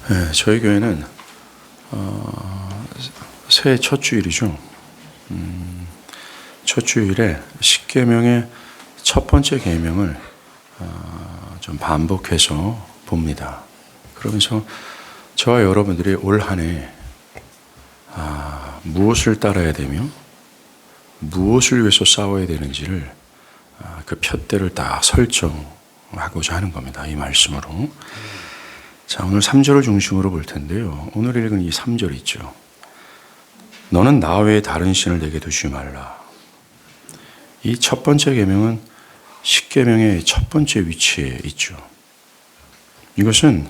네, 저희 교회는 새해 첫 주일이죠. 첫 주일에 십계명의 첫 번째 계명을 좀 반복해서 봅니다. 그러면서 저와 여러분들이 올 한 해 무엇을 따라야 되며 무엇을 위해서 싸워야 되는지를 그 푯대를 딱 설정하고자 하는 겁니다. 이 말씀으로. 자, 오늘 3절을 중심으로 볼 텐데요. 오늘 읽은 이 3절 있죠. 너는 나 외에 다른 신을 내게 두지 말라. 이 첫 번째 계명은 십계명의 첫 번째 위치에 있죠. 이것은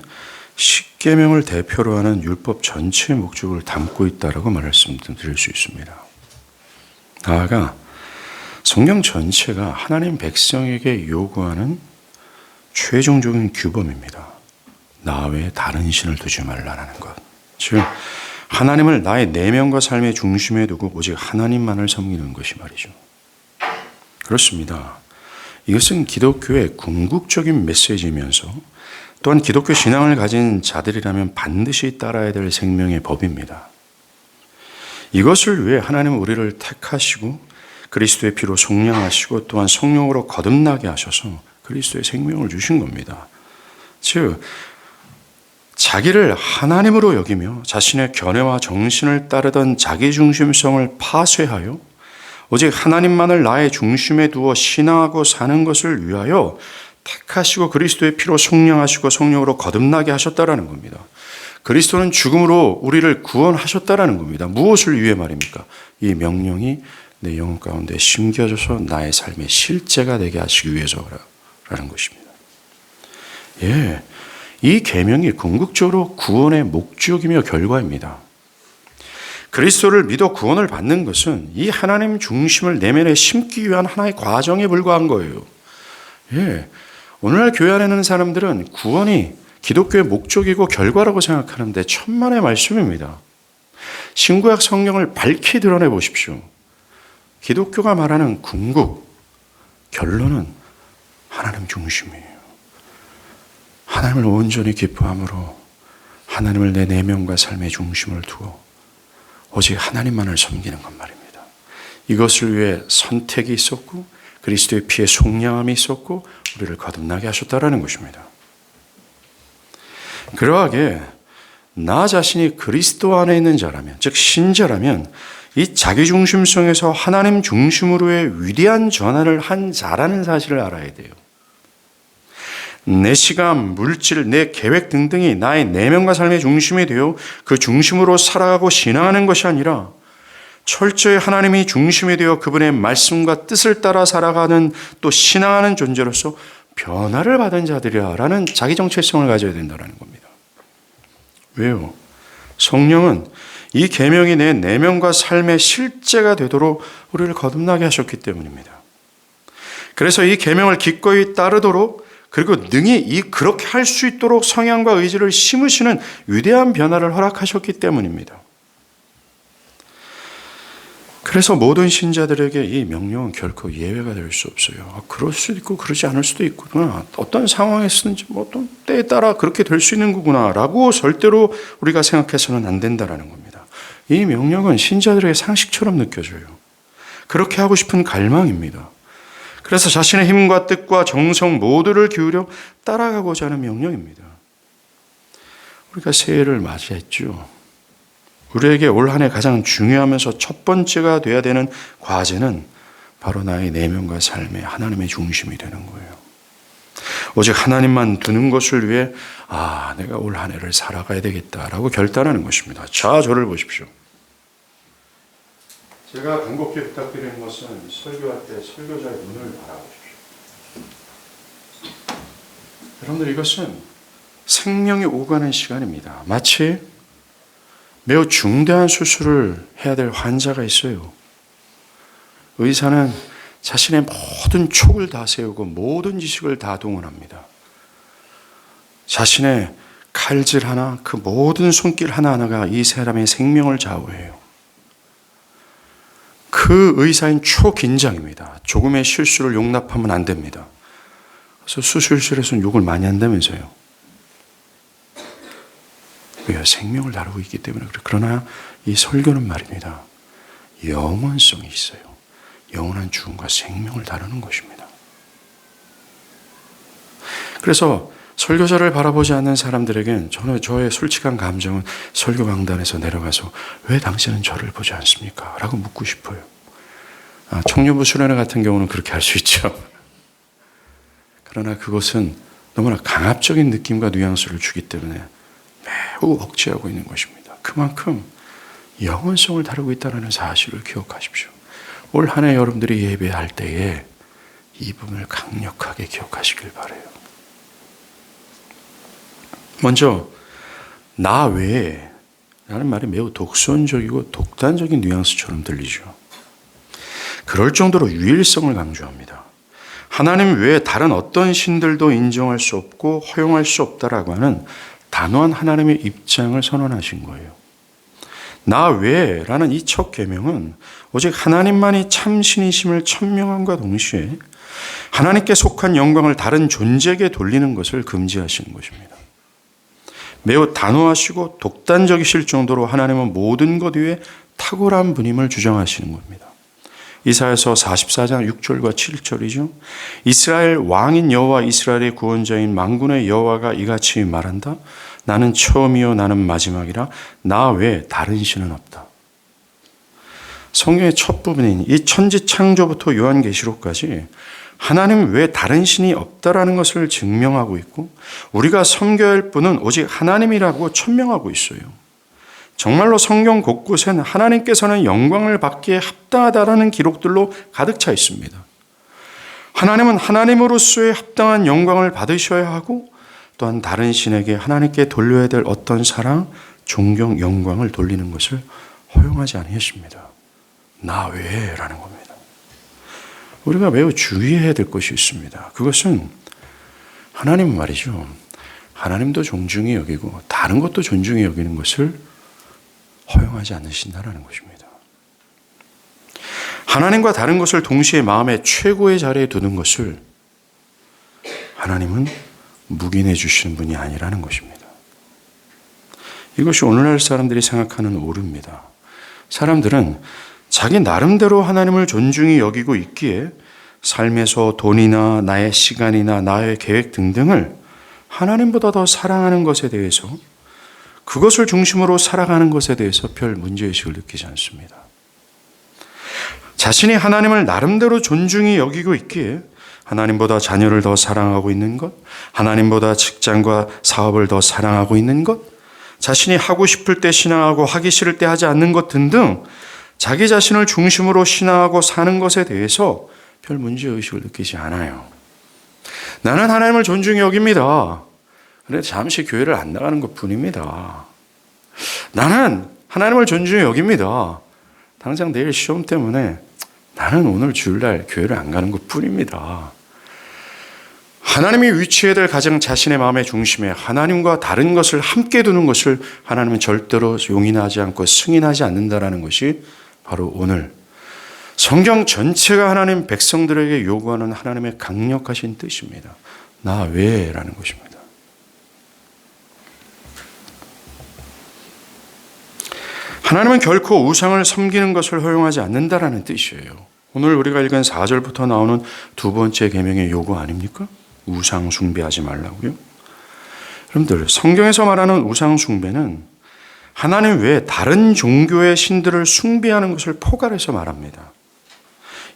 십계명을 대표로 하는 율법 전체의 목적을 담고 있다라고 말씀드릴 수 있습니다. 나아가 성경 전체가 하나님 백성에게 요구하는 최종적인 규범입니다. 나 외에 다른 신을 두지 말라는 것. 즉 하나님을 나의 내면과 삶의 중심에 두고 오직 하나님만을 섬기는 것이 말이죠. 그렇습니다. 이것은 기독교의 궁극적인 메시지이면서 또한 기독교 신앙을 가진 자들이라면 반드시 따라야 될 생명의 법입니다. 이것을 위해 하나님은 우리를 택하시고 그리스도의 피로 속량하시고 또한 성령으로 거듭나게 하셔서 그리스도의 생명을 주신 겁니다. 즉 자기를 하나님으로 여기며 자신의 견해와 정신을 따르던 자기중심성을 파쇄하여 오직 하나님만을 나의 중심에 두어 신앙하고 사는 것을 위하여 택하시고 그리스도의 피로 속량하시고 성령으로 거듭나게 하셨다라는 겁니다. 그리스도는 죽음으로 우리를 구원하셨다라는 겁니다. 무엇을 위해 말입니까? 이 명령이 내 영혼 가운데 심겨져서 나의 삶의 실제가 되게 하시기 위해서라는 것입니다. 예, 이 계명이 궁극적으로 구원의 목적이며 결과입니다. 그리스도를 믿어 구원을 받는 것은 이 하나님 중심을 내면에 심기 위한 하나의 과정에 불과한 거예요. 예, 오늘날 교회 안에 있는 사람들은 구원이 기독교의 목적이고 결과라고 생각하는데 천만의 말씀입니다. 신구약 성경을 밝히 드러내 보십시오. 기독교가 말하는 궁극, 결론은 하나님 중심이에요. 하나님을 온전히 기뻐함으로 하나님을 내 내면과 삶의 중심을 두어 오직 하나님만을 섬기는 것 말입니다. 이것을 위해 선택이 있었고 그리스도의 피에 속량함이 있었고 우리를 거듭나게 하셨다라는 것입니다. 그러하게 나 자신이 그리스도 안에 있는 자라면, 즉 신자라면 이 자기중심성에서 하나님 중심으로의 위대한 전환을 한 자라는 사실을 알아야 돼요. 내 시간, 물질, 내 계획 등등이 나의 내면과 삶의 중심이 되어 그 중심으로 살아가고 신앙하는 것이 아니라 철저히 하나님이 중심이 되어 그분의 말씀과 뜻을 따라 살아가는 또 신앙하는 존재로서 변화를 받은 자들이라는 자기 정체성을 가져야 된다는 겁니다. 왜요? 성령은 이 계명이 내 내면과 삶의 실제가 되도록 우리를 거듭나게 하셨기 때문입니다. 그래서 이 계명을 기꺼이 따르도록 그리고 능히 그렇게 할 수 있도록 성향과 의지를 심으시는 위대한 변화를 허락하셨기 때문입니다. 그래서 모든 신자들에게 이 명령은 결코 예외가 될 수 없어요. 그럴 수도 있고 그러지 않을 수도 있구나. 어떤 상황에서든지 어떤 때에 따라 그렇게 될 수 있는 거구나 라고 절대로 우리가 생각해서는 안 된다는 겁니다. 이 명령은 신자들에게 상식처럼 느껴져요. 그렇게 하고 싶은 갈망입니다. 그래서 자신의 힘과 뜻과 정성 모두를 기울여 따라가고자 하는 명령입니다. 우리가 새해를 맞이했죠. 우리에게 올 한 해 가장 중요하면서 첫 번째가 돼야 되는 과제는 바로 나의 내면과 삶의 하나님의 중심이 되는 거예요. 오직 하나님만 두는 것을 위해 내가 올 한 해를 살아가야 되겠다라고 결단하는 것입니다. 자, 저를 보십시오. 제가 간곡히 부탁드리는 것은 설교할 때 설교자의 눈을 바라보십시오. 여러분들 이것은 생명이 오가는 시간입니다. 마치 매우 중대한 수술을 해야 될 환자가 있어요. 의사는 자신의 모든 촉을 다 세우고 모든 지식을 다 동원합니다. 자신의 칼질 하나, 그 모든 손길 하나하나가 이 사람의 생명을 좌우해요. 그 의사인 초긴장입니다. 조금의 실수를 용납하면 안 됩니다. 그래서 수술실에서는 욕을 많이 한다면서요. 왜요? 생명을 다루고 있기 때문에 그래요. 그러나 이 설교는 말입니다. 영원성이 있어요. 영원한 죽음과 생명을 다루는 것입니다. 그래서 설교자를 바라보지 않는 사람들에겐 저의 솔직한 감정은 설교 강단에서 내려가서 왜 당신은 저를 보지 않습니까? 라고 묻고 싶어요. 청년부 수련회 같은 경우는 그렇게 할 수 있죠. 그러나 그것은 너무나 강압적인 느낌과 뉘앙스를 주기 때문에 매우 억제하고 있는 것입니다. 그만큼 영원성을 다루고 있다는 사실을 기억하십시오. 올 한 해 여러분들이 예배할 때에 이 부분을 강력하게 기억하시길 바라요. 먼저 나 외에 라는 말이 매우 독선적이고 독단적인 뉘앙스처럼 들리죠. 그럴 정도로 유일성을 강조합니다. 하나님 외에 다른 어떤 신들도 인정할 수 없고 허용할 수 없다라고 하는 단호한 하나님의 입장을 선언하신 거예요. 나 외에라는 이 첫 계명은 오직 하나님만이 참신이심을 천명함과 동시에 하나님께 속한 영광을 다른 존재에게 돌리는 것을 금지하시는 것입니다. 매우 단호하시고 독단적이실 정도로 하나님은 모든 것 위에 탁월한 분임을 주장하시는 겁니다. 이사야서 44장 6절과 7절이죠. 이스라엘 왕인 여호와 이스라엘의 구원자인 만군의 여호와가 이같이 말한다. 나는 처음이요 나는 마지막이라 나 외에 다른 신은 없다. 성경의 첫 부분인 이 천지 창조부터 요한계시록까지 하나님 외에 다른 신이 없다라는 것을 증명하고 있고 우리가 섬겨야 할 분은 오직 하나님이라고 천명하고 있어요. 정말로 성경 곳곳엔 하나님께서는 영광을 받기에 합당하다라는 기록들로 가득 차 있습니다. 하나님은 하나님으로서의 합당한 영광을 받으셔야 하고 또한 다른 신에게 하나님께 돌려야 될 어떤 사랑, 존경, 영광을 돌리는 것을 허용하지 않으십니다. 나 외에라는 겁니다. 우리가 매우 주의해야 될 것이 있습니다. 그것은 하나님 말이죠. 하나님도 존중히 여기고 다른 것도 존중히 여기는 것을 허용하지 않으신다는 것입니다. 하나님과 다른 것을 동시에 마음의 최고의 자리에 두는 것을 하나님은 묵인해 주시는 분이 아니라는 것입니다. 이것이 오늘날 사람들이 생각하는 오류입니다. 사람들은 자기 나름대로 하나님을 존중히 여기고 있기에 삶에서 돈이나 나의 시간이나 나의 계획 등등을 하나님보다 더 사랑하는 것에 대해서 그것을 중심으로 살아가는 것에 대해서 별 문제의식을 느끼지 않습니다. 자신이 하나님을 나름대로 존중히 여기고 있기에 하나님보다 자녀를 더 사랑하고 있는 것, 하나님보다 직장과 사업을 더 사랑하고 있는 것, 자신이 하고 싶을 때 신앙하고 하기 싫을 때 하지 않는 것 등등 자기 자신을 중심으로 신앙하고 사는 것에 대해서 별 문제의식을 느끼지 않아요. 나는 하나님을 존중히 여깁니다. 그런데 잠시 교회를 안 나가는 것 뿐입니다. 나는 하나님을 존중히 여깁니다. 당장 내일 시험 때문에 나는 오늘 주일날 교회를 안 가는 것 뿐입니다. 하나님이 위치해야 될 가장 자신의 마음의 중심에 하나님과 다른 것을 함께 두는 것을 하나님은 절대로 용인하지 않고 승인하지 않는다라는 것이 바로 오늘 성경 전체가 하나님 백성들에게 요구하는 하나님의 강력하신 뜻입니다. 나 외에라는 것입니다. 하나님은 결코 우상을 섬기는 것을 허용하지 않는다라는 뜻이에요. 오늘 우리가 읽은 4절부터 나오는 두 번째 계명의 요구 아닙니까? 우상 숭배하지 말라고요. 여러분들, 성경에서 말하는 우상 숭배는 하나님 외에 다른 종교의 신들을 숭배하는 것을 포괄해서 말합니다.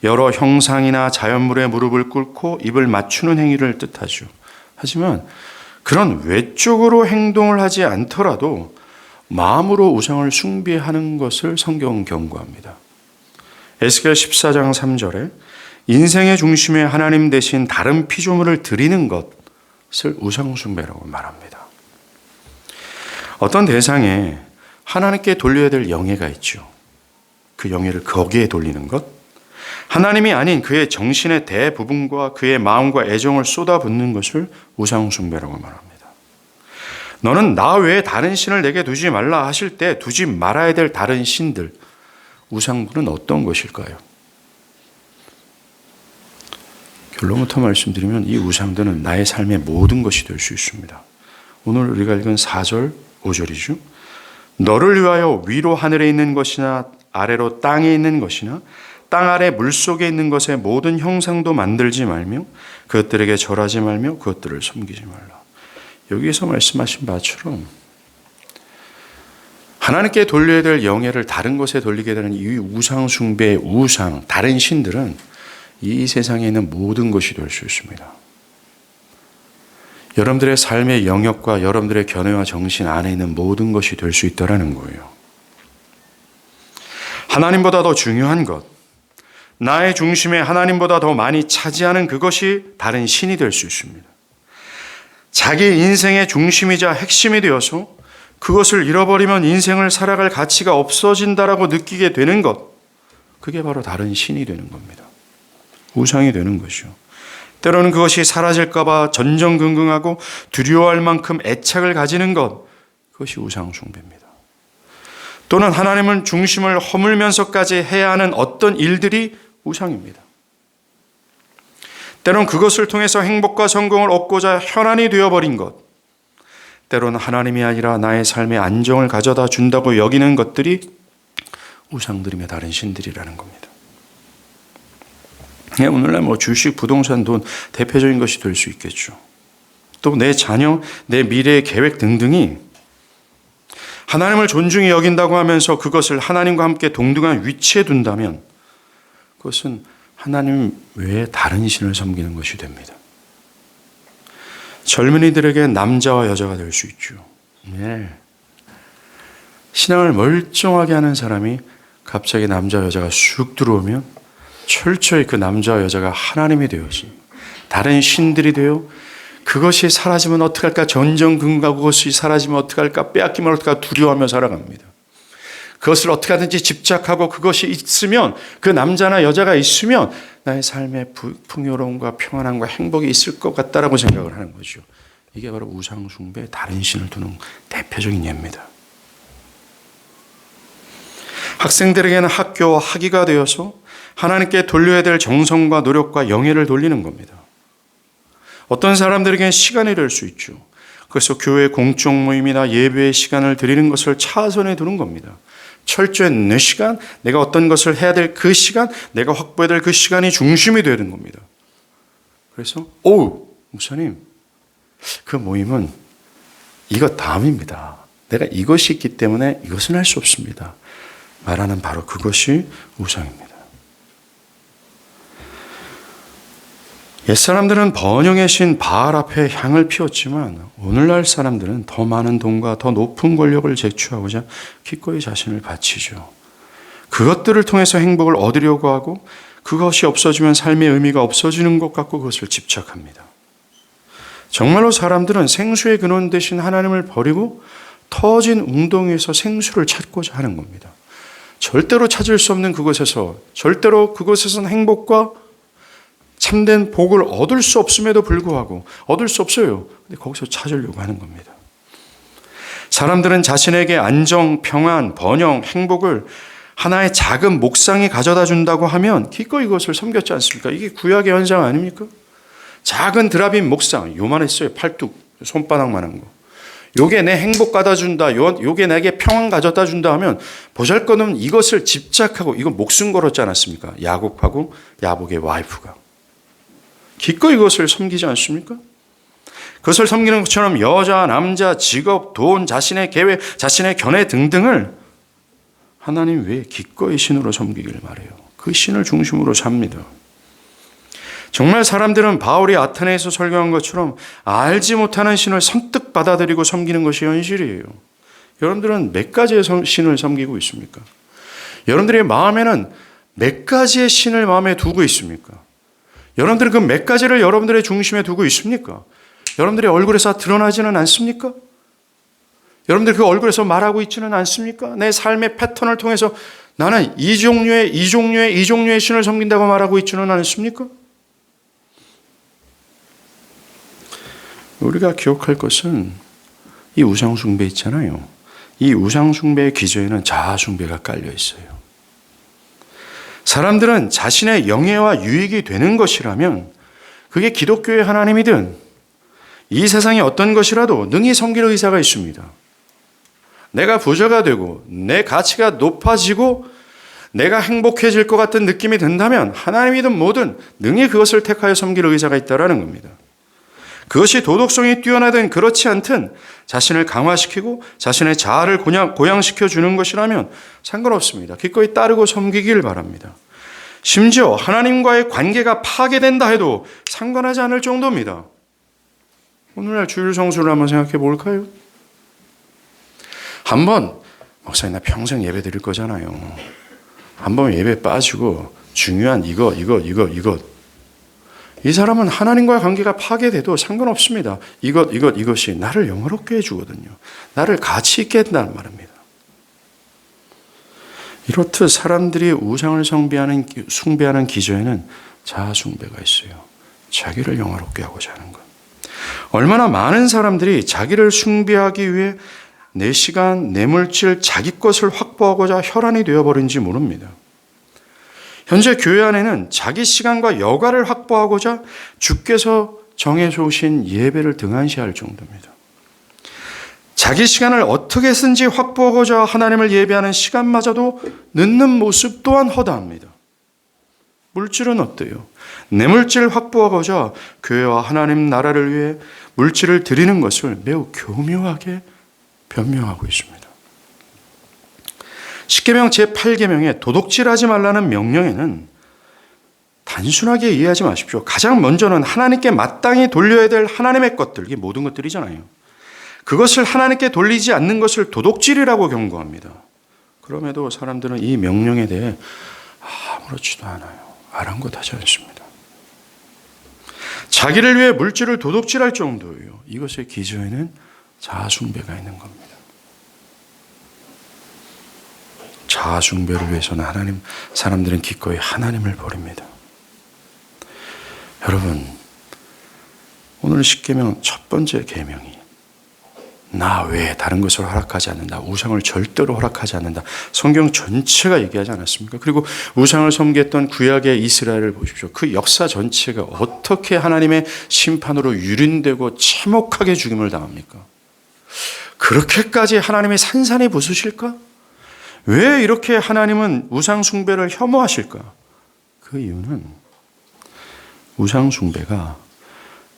여러 형상이나 자연물에 무릎을 꿇고 입을 맞추는 행위를 뜻하죠. 하지만 그런 외적으로 행동을 하지 않더라도 마음으로 우상을 숭배하는 것을 성경은 경고합니다. 에스겔 14장 3절에 인생의 중심에 하나님 대신 다른 피조물을 드리는 것을 우상 숭배라고 말합니다. 어떤 대상에 하나님께 돌려야 될 영예가 있죠. 그 영예를 거기에 돌리는 것, 하나님이 아닌 그의 정신의 대부분과 그의 마음과 애정을 쏟아붓는 것을 우상 숭배라고 말합니다. 너는 나 외에 다른 신을 내게 두지 말라 하실 때 두지 말아야 될 다른 신들, 우상들은 어떤 것일까요? 결론부터 말씀드리면 이 우상들은 나의 삶의 모든 것이 될 수 있습니다. 오늘 우리가 읽은 4절, 5절이죠. 너를 위하여 위로 하늘에 있는 것이나 아래로 땅에 있는 것이나 땅 아래 물속에 있는 것의 모든 형상도 만들지 말며 그것들에게 절하지 말며 그것들을 섬기지 말라. 여기에서 말씀하신 바처럼 하나님께 돌려야 될 영예를 다른 것에 돌리게 되는 이 우상 숭배의 우상, 다른 신들은 이 세상에 있는 모든 것이 될 수 있습니다. 여러분들의 삶의 영역과 여러분들의 견해와 정신 안에 있는 모든 것이 될 수 있다는 거예요. 하나님보다 더 중요한 것, 나의 중심에 하나님보다 더 많이 차지하는 그것이 다른 신이 될 수 있습니다. 자기 인생의 중심이자 핵심이 되어서 그것을 잃어버리면 인생을 살아갈 가치가 없어진다라고 느끼게 되는 것, 그게 바로 다른 신이 되는 겁니다. 우상이 되는 것이죠. 때로는 그것이 사라질까 봐 전전긍긍하고 두려워할 만큼 애착을 가지는 것, 그것이 우상 숭배입니다. 또는 하나님은 중심을 허물면서까지 해야 하는 어떤 일들이 우상입니다. 때로는 그것을 통해서 행복과 성공을 얻고자 혈안이 되어버린 것, 때로는 하나님이 아니라 나의 삶의 안정을 가져다 준다고 여기는 것들이 우상들이며 다른 신들이라는 겁니다. 오늘날 주식, 부동산, 돈 대표적인 것이 될 수 있겠죠. 또 내 자녀, 내 미래의 계획 등등이 하나님을 존중히 여긴다고 하면서 그것을 하나님과 함께 동등한 위치에 둔다면 그것은 하나님 외에 다른 신을 섬기는 것이 됩니다. 젊은이들에게 남자와 여자가 될 수 있죠. 네. 신앙을 멀쩡하게 하는 사람이 갑자기 남자 여자가 쑥 들어오면 철저히 그 남자와 여자가 하나님이 되어지 다른 신들이 되어 그것이 사라지면 어떡할까 전전긍긍하고 그것이 사라지면 어떡할까 빼앗기면 어떡할까 두려워하며 살아갑니다. 그것을 어떻게 하든지 집착하고 그것이 있으면 그 남자나 여자가 있으면 나의 삶에 풍요로움과 평안함과 행복이 있을 것 같다라고 생각을 하는 거죠. 이게 바로 우상 숭배에 다른 신을 두는 대표적인 예입니다. 학생들에게는 학교와 학위가 되어서 하나님께 돌려야 될 정성과 노력과 영예를 돌리는 겁니다. 어떤 사람들에게는 시간이 될 수 있죠. 그래서 교회 공적 모임이나 예배의 시간을 드리는 것을 차선에 두는 겁니다. 철저히 내 시간, 내가 어떤 것을 해야 될 그 시간, 내가 확보해야 될 그 시간이 중심이 되는 겁니다. 그래서 목사님, 그 모임은 이것 다음입니다. 내가 이것이 있기 때문에 이것은 할 수 없습니다. 말하는 바로 그것이 우상입니다. 옛사람들은 번영의 신 바알 앞에 향을 피웠지만 오늘날 사람들은 더 많은 돈과 더 높은 권력을 쟁취하고자 기꺼이 자신을 바치죠. 그것들을 통해서 행복을 얻으려고 하고 그것이 없어지면 삶의 의미가 없어지는 것 같고 그것을 집착합니다. 정말로 사람들은 생수의 근원 대신 하나님을 버리고 터진 웅덩이에서 생수를 찾고자 하는 겁니다. 절대로 찾을 수 없는 그곳에서 절대로 그곳에서는 행복과 참된 복을 얻을 수 없음에도 불구하고 얻을 수 없어요. 근데 거기서 찾으려고 하는 겁니다. 사람들은 자신에게 안정, 평안, 번영, 행복을 하나의 작은 목상이 가져다 준다고 하면 기꺼이 이것을 섬겼지 않습니까? 이게 구약의 현상 아닙니까? 작은 드라빈 목상, 요만했어요. 팔뚝, 손바닥만한 거. 요게 내 행복 가져다 준다. 요게 내게 평안 가져다 준다 하면 보잘것없는 이것을 집착하고 이건 목숨 걸었지 않았습니까? 야곱하고 야복의 와이프가. 기꺼이 이것을 섬기지 않습니까? 그것을 섬기는 것처럼 여자, 남자, 직업, 돈, 자신의 계획, 자신의 견해 등등을 하나님 외에 기꺼이 신으로 섬기길 바라요. 그 신을 중심으로 삽니다. 정말 사람들은 바울이 아테네에서 설교한 것처럼 알지 못하는 신을 선뜻 받아들이고 섬기는 것이 현실이에요. 여러분들은 몇 가지의 신을 섬기고 있습니까? 여러분들의 마음에는 몇 가지의 신을 마음에 두고 있습니까? 여러분들은 그 몇 가지를 여러분들의 중심에 두고 있습니까? 여러분들의 얼굴에서 드러나지는 않습니까? 여러분들 그 얼굴에서 말하고 있지는 않습니까? 내 삶의 패턴을 통해서 나는 이 종류의 신을 섬긴다고 말하고 있지는 않습니까? 우리가 기억할 것은 이 우상숭배 있잖아요. 이 우상숭배의 기저에는 자아숭배가 깔려 있어요. 사람들은 자신의 영예와 유익이 되는 것이라면 그게 기독교의 하나님이든 이 세상의 어떤 것이라도 능히 섬길 의사가 있습니다. 내가 부자가 되고 내 가치가 높아지고 내가 행복해질 것 같은 느낌이 든다면 하나님이든 뭐든 능히 그것을 택하여 섬길 의사가 있다라는 겁니다. 그것이 도덕성이 뛰어나든 그렇지 않든 자신을 강화시키고 자신의 자아를 고양시켜 주는 것이라면 상관없습니다. 기꺼이 따르고 섬기길 바랍니다. 심지어 하나님과의 관계가 파괴된다 해도 상관하지 않을 정도입니다. 오늘날 주일 성수를 한번 생각해 볼까요? 한번 목사님 나 평생 예배 드릴 거잖아요. 한번 예배 빠지고 중요한 이거 이 사람은 하나님과의 관계가 파괴돼도 상관없습니다. 이것이 나를 영화롭게 해주거든요. 나를 가치 있게 한다는 말입니다. 이렇듯 사람들이 우상을 숭배하는 기저에는 자아 숭배가 있어요. 자기를 영화롭게 하고자 하는 것. 얼마나 많은 사람들이 자기를 숭배하기 위해 내 시간, 내 물질, 자기 것을 확보하고자 혈안이 되어버린지 모릅니다. 현재 교회 안에는 자기 시간과 여가를 확보하고자 주께서 정해서 오신 예배를 등한시할 정도입니다. 자기 시간을 어떻게 쓴지 확보하고자 하나님을 예배하는 시간마저도 늦는 모습 또한 허다합니다. 물질은 어때요? 내 물질을 확보하고자 교회와 하나님 나라를 위해 물질을 드리는 것을 매우 교묘하게 변명하고 있습니다. 십계명 제8계명의 도둑질하지 말라는 명령에는 단순하게 이해하지 마십시오. 가장 먼저는 하나님께 마땅히 돌려야 될 하나님의 것들, 이게 모든 것들이잖아요. 그것을 하나님께 돌리지 않는 것을 도둑질이라고 경고합니다. 그럼에도 사람들은 이 명령에 대해 아무렇지도 않아요. 아랑곳하지 않습니다. 자기를 위해 물질을 도둑질할 정도예요. 이것의 기저에는 자아숭배가 있는 겁니다. 자아숭배를 위해서는 사람들은 기꺼이 하나님을 버립니다. 여러분, 오늘 십계명 첫 번째 계명이 나 외에 다른 것을 허락하지 않는다. 우상을 절대로 허락하지 않는다. 성경 전체가 얘기하지 않았습니까? 그리고 우상을 섬겼던 구약의 이스라엘을 보십시오. 그 역사 전체가 어떻게 하나님의 심판으로 유린되고 참혹하게 죽임을 당합니까? 그렇게까지 하나님이 산산이 부수실까? 왜 이렇게 하나님은 우상 숭배를 혐오하실까? 그 이유는 우상 숭배가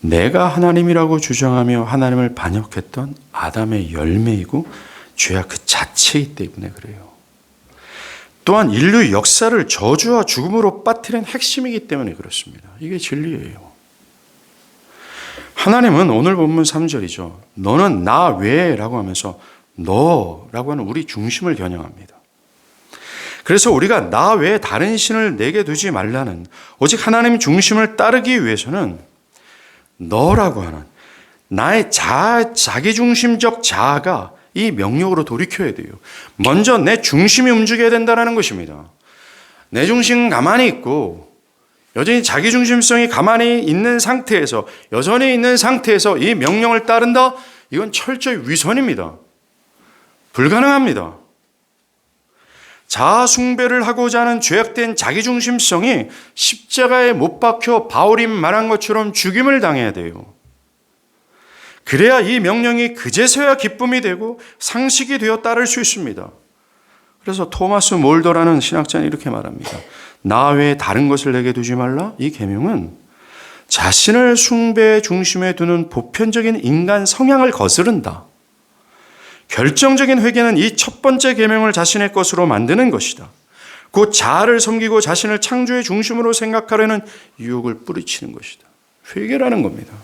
내가 하나님이라고 주장하며 하나님을 반역했던 아담의 열매이고 죄악 그 자체이기 때문에 그래요. 또한 인류 역사를 저주와 죽음으로 빠뜨린 핵심이기 때문에 그렇습니다. 이게 진리예요. 하나님은 오늘 본문 3절이죠. 너는 나 외라고 하면서 너라고 하는 우리 중심을 겨냥합니다. 그래서 우리가 나 외에 다른 신을 내게 두지 말라는 오직 하나님 중심을 따르기 위해서는 너라고 하는 나의 자기중심적 자아가 이 명령으로 돌이켜야 돼요. 먼저 내 중심이 움직여야 된다는 것입니다. 내 중심 가만히 있고 여전히 자기중심성이 가만히 있는 상태에서 여전히 있는 상태에서 이 명령을 따른다? 이건 철저히 위선입니다. 불가능합니다. 자아 숭배를 하고자 하는 죄악된 자기중심성이 십자가에 못 박혀 바울이 말한 것처럼 죽임을 당해야 돼요. 그래야 이 명령이 그제서야 기쁨이 되고 상식이 되어 따를 수 있습니다. 그래서 토마스 몰더라는 신학자는 이렇게 말합니다. 나 외에 다른 것을 내게 두지 말라. 이 계명은 자신을 숭배의 중심에 두는 보편적인 인간 성향을 거스른다. 결정적인 회개는 이 첫 번째 계명을 자신의 것으로 만드는 것이다. 곧 자아를 섬기고 자신을 창조의 중심으로 생각하려는 유혹을 뿌리치는 것이다. 회개라는 겁니다.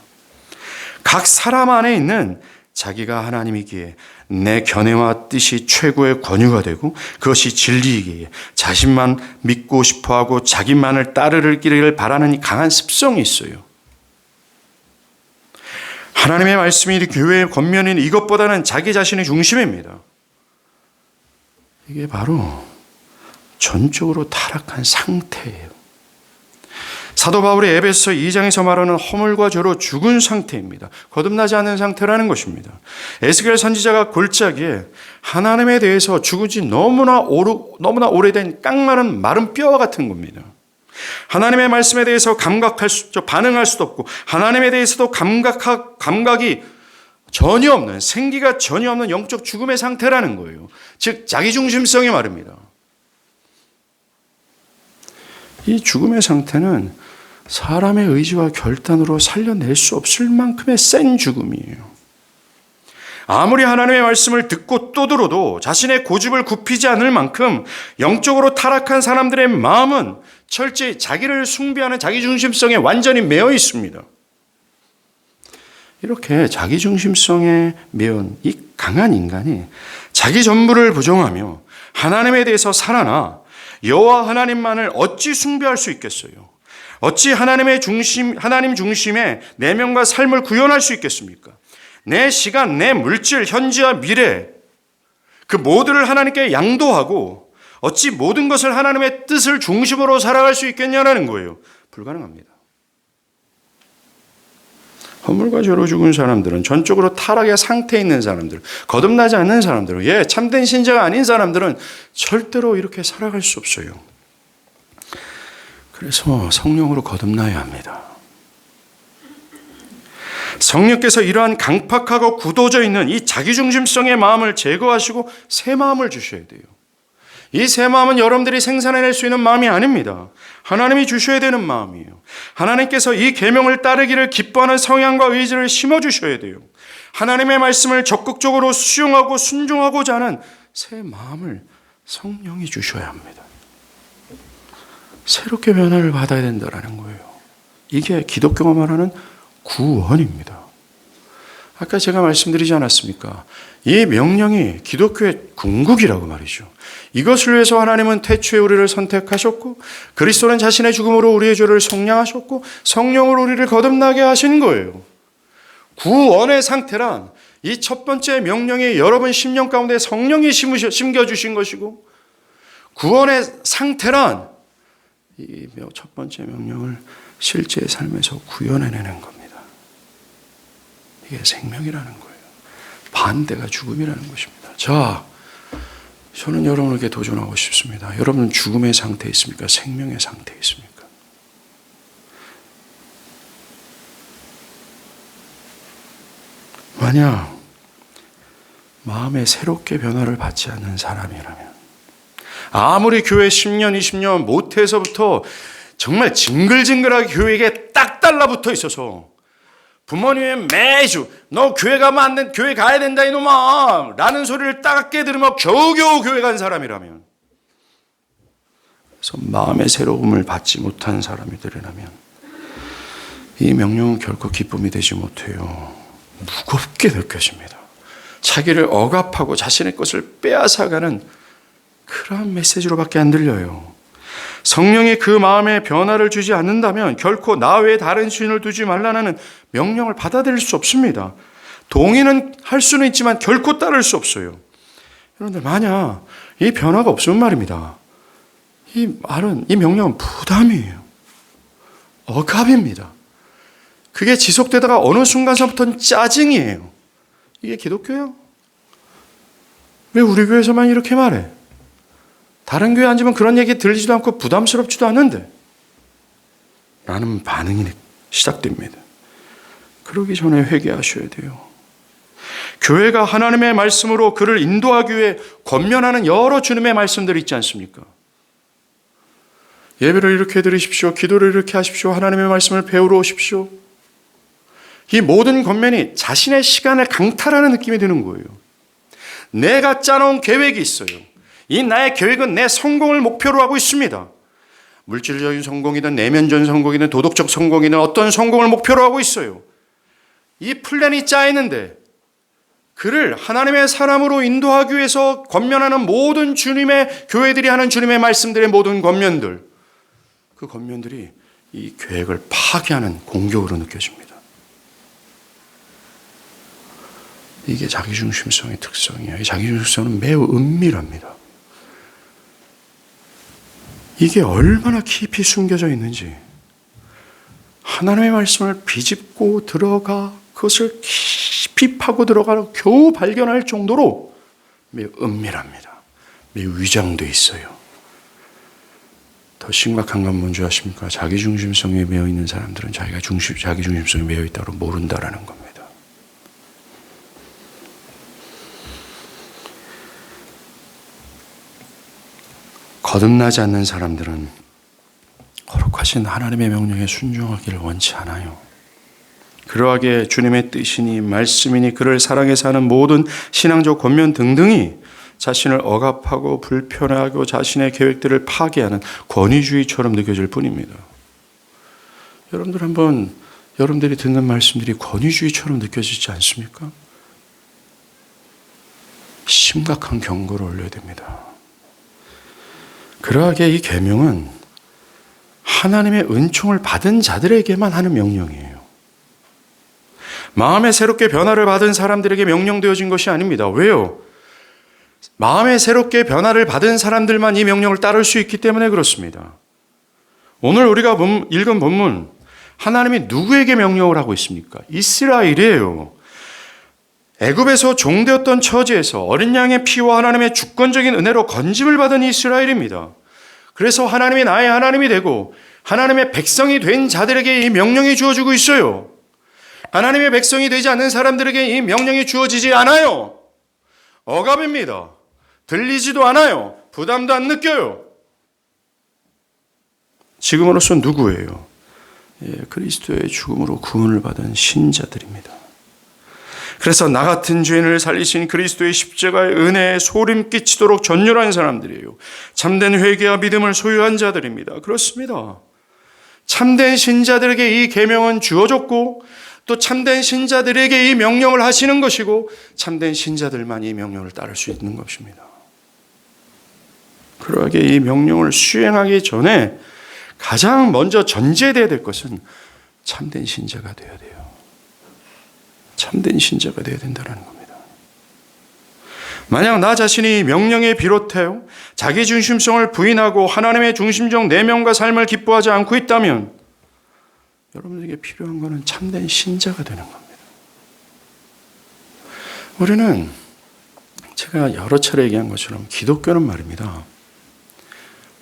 각 사람 안에 있는 자기가 하나님이기에 내 견해와 뜻이 최고의 권유가 되고 그것이 진리이기에 자신만 믿고 싶어하고 자기만을 따르기를 바라는 강한 습성이 있어요. 하나님의 말씀이 교회의 겉면인 이것보다는 자기 자신의 중심입니다. 이게 바로 전적으로 타락한 상태예요. 사도 바울이 에베소 2장에서 말하는 허물과 죄로 죽은 상태입니다. 거듭나지 않는 상태라는 것입니다. 에스겔 선지자가 골짜기에 하나님에 대해서 죽은 지 너무나 오래된 깡마른 마른 뼈와 같은 겁니다. 하나님의 말씀에 대해서 반응할 수도 없고 하나님에 대해서도 감각이 전혀 없는, 생기가 전혀 없는 영적 죽음의 상태라는 거예요. 즉 자기중심성이 말입니다. 이 죽음의 상태는 사람의 의지와 결단으로 살려낼 수 없을 만큼의 센 죽음이에요. 아무리 하나님의 말씀을 듣고 또 들어도 자신의 고집을 굽히지 않을 만큼 영적으로 타락한 사람들의 마음은 철저히 자기를 숭배하는 자기중심성에 완전히 매여 있습니다. 이렇게 자기중심성에 매연 이 강한 인간이 자기 전부를 부정하며 하나님에 대해서 살아나 여호와 하나님만을 어찌 숭배할 수 있겠어요? 어찌 하나님 중심의 내면과 삶을 구현할 수 있겠습니까? 내 시간, 내 물질, 현재와 미래 그 모두를 하나님께 양도하고 어찌 모든 것을 하나님의 뜻을 중심으로 살아갈 수 있겠냐라는 거예요. 불가능합니다. 허물과 죄로 죽은 사람들은, 전적으로 타락의 상태에 있는 사람들, 거듭나지 않는 사람들, 참된 신자가 아닌 사람들은 절대로 이렇게 살아갈 수 없어요. 그래서 성령으로 거듭나야 합니다. 성령께서 이러한 강팍하고 굳어져 있는 이 자기중심성의 마음을 제거하시고 새 마음을 주셔야 돼요. 이 새 마음은 여러분들이 생산해낼 수 있는 마음이 아닙니다. 하나님이 주셔야 되는 마음이에요. 하나님께서 이 계명을 따르기를 기뻐하는 성향과 의지를 심어주셔야 돼요. 하나님의 말씀을 적극적으로 수용하고 순종하고자 하는 새 마음을 성령이 주셔야 합니다. 새롭게 변화를 받아야 된다는 거예요. 이게 기독교가 말하는 구원입니다. 아까 제가 말씀드리지 않았습니까? 이 명령이 기독교의 궁극이라고 말이죠. 이것을 위해서 하나님은 태초에 우리를 선택하셨고 그리스도는 자신의 죽음으로 우리의 죄를 속량하셨고 성령으로 우리를 거듭나게 하신 거예요. 구원의 상태란 이 첫 번째 명령이 여러분 심령 가운데 성령이 심겨주신 것이고, 구원의 상태란 이 첫 번째 명령을 실제의 삶에서 구현해내는 겁니다. 이게 생명이라는 거예요. 반대가 죽음이라는 것입니다. 자, 저는 여러분에게 도전하고 싶습니다. 여러분은 죽음의 상태에 있습니까? 생명의 상태에 있습니까? 만약 마음에 새롭게 변화를 받지 않는 사람이라면, 아무리 교회 10년, 20년 못해서부터 정말 징글징글하게 교회에 딱 달라붙어 있어서 부모님이 매주 너 교회 가면 안 돼, 교회 가야 된다 이놈아 라는 소리를 따갑게 들으며 겨우겨우 교회 간 사람이라면, 그래서 마음의 새로움을 받지 못한 사람이라면 이 명령은 결코 기쁨이 되지 못해요. 무겁게 느껴집니다. 자기를 억압하고 자신의 것을 빼앗아가는 그러한 메시지로밖에 안 들려요. 성령이 그 마음에 변화를 주지 않는다면 결코 나 외에 다른 신을 두지 말라는 명령을 받아들일 수 없습니다. 동의는 할 수는 있지만 결코 따를 수 없어요. 여러분들, 만약 이 변화가 없으면 말입니다. 이 말은, 이 명령은 부담이에요. 억압입니다. 그게 지속되다가 어느 순간서부터는 짜증이에요. 이게 기독교예요? 왜 우리 교회에서만 이렇게 말해? 다른 교회 앉으면 그런 얘기 들리지도 않고 부담스럽지도 않은데 라는 반응이 시작됩니다. 그러기 전에 회개하셔야 돼요. 교회가 하나님의 말씀으로 그를 인도하기 위해 권면하는 여러 주님의 말씀들이 있지 않습니까? 예배를 이렇게 드리십시오. 기도를 이렇게 하십시오. 하나님의 말씀을 배우러 오십시오. 이 모든 권면이 자신의 시간을 강탈하는 느낌이 드는 거예요. 내가 짜놓은 계획이 있어요. 이 나의 계획은 내 성공을 목표로 하고 있습니다. 물질적인 성공이든 내면적인 성공이든 도덕적 성공이든 어떤 성공을 목표로 하고 있어요. 이 플랜이 짜 있는데 그를 하나님의 사람으로 인도하기 위해서 권면하는 모든 주님의 교회들이 하는 주님의 말씀들의 모든 권면들, 그 권면들이 이 계획을 파괴하는 공격으로 느껴집니다. 이게 자기중심성의 특성이에요. 이 자기중심성은 매우 은밀합니다. 이게 얼마나 깊이 숨겨져 있는지 하나님의 말씀을 비집고 들어가 그것을 깊이 파고 들어가 겨우 발견할 정도로 매우 은밀합니다. 매우 위장되어 있어요. 더 심각한 건 뭔지 아십니까? 자기중심성에 매여 있는 사람들은 자기 중심성에 매여 있다고 모른다라는 겁니다. 거듭나지 않는 사람들은 거룩하신 하나님의 명령에 순종하기를 원치 않아요. 그러하기에 주님의 뜻이니 말씀이니 그를 사랑해서 하는 모든 신앙적 권면 등등이 자신을 억압하고 불편하고 자신의 계획들을 파괴하는 권위주의처럼 느껴질 뿐입니다. 여러분들 한번 여러분들이 듣는 말씀들이 권위주의처럼 느껴지지 않습니까? 심각한 경고를 올려야 됩니다. 그러하기에 이 계명은 하나님의 은총을 받은 자들에게만 하는 명령이에요. 마음에 새롭게 변화를 받은 사람들에게 명령되어진 것이 아닙니다. 왜요? 마음에 새롭게 변화를 받은 사람들만 이 명령을 따를 수 있기 때문에 그렇습니다. 오늘 우리가 읽은 본문, 하나님이 누구에게 명령을 하고 있습니까? 이스라엘이에요. 애굽에서 종되었던 처지에서 어린 양의 피와 하나님의 주권적인 은혜로 건짐을 받은 이스라엘입니다. 그래서 하나님이 나의 하나님이 되고 하나님의 백성이 된 자들에게 이 명령이 주어지고 있어요. 하나님의 백성이 되지 않는 사람들에게 이 명령이 주어지지 않아요. 억압입니다. 들리지도 않아요. 부담도 안 느껴요. 지금으로서 누구예요? 그리스도의 죽음으로 구원을 받은 신자들입니다. 그래서 나 같은 죄인을 살리신 그리스도의 십자가의 은혜에 소림 끼치도록 전율한 사람들이에요. 참된 회개와 믿음을 소유한 자들입니다. 그렇습니다. 참된 신자들에게 이 계명은 주어졌고 또 참된 신자들에게 이 명령을 하시는 것이고 참된 신자들만 이 명령을 따를 수 있는 것입니다. 그러하게 이 명령을 수행하기 전에 가장 먼저 전제되어야 될 것은 참된 신자가 되어야 돼요. 참된 신자가 되어야 된다는 겁니다. 만약 나 자신이 명령에 비롯하여 자기 중심성을 부인하고 하나님의 중심적 내면과 삶을 기뻐하지 않고 있다면 여러분에게 필요한 것은 참된 신자가 되는 겁니다. 우리는 제가 여러 차례 얘기한 것처럼 기독교는 말입니다.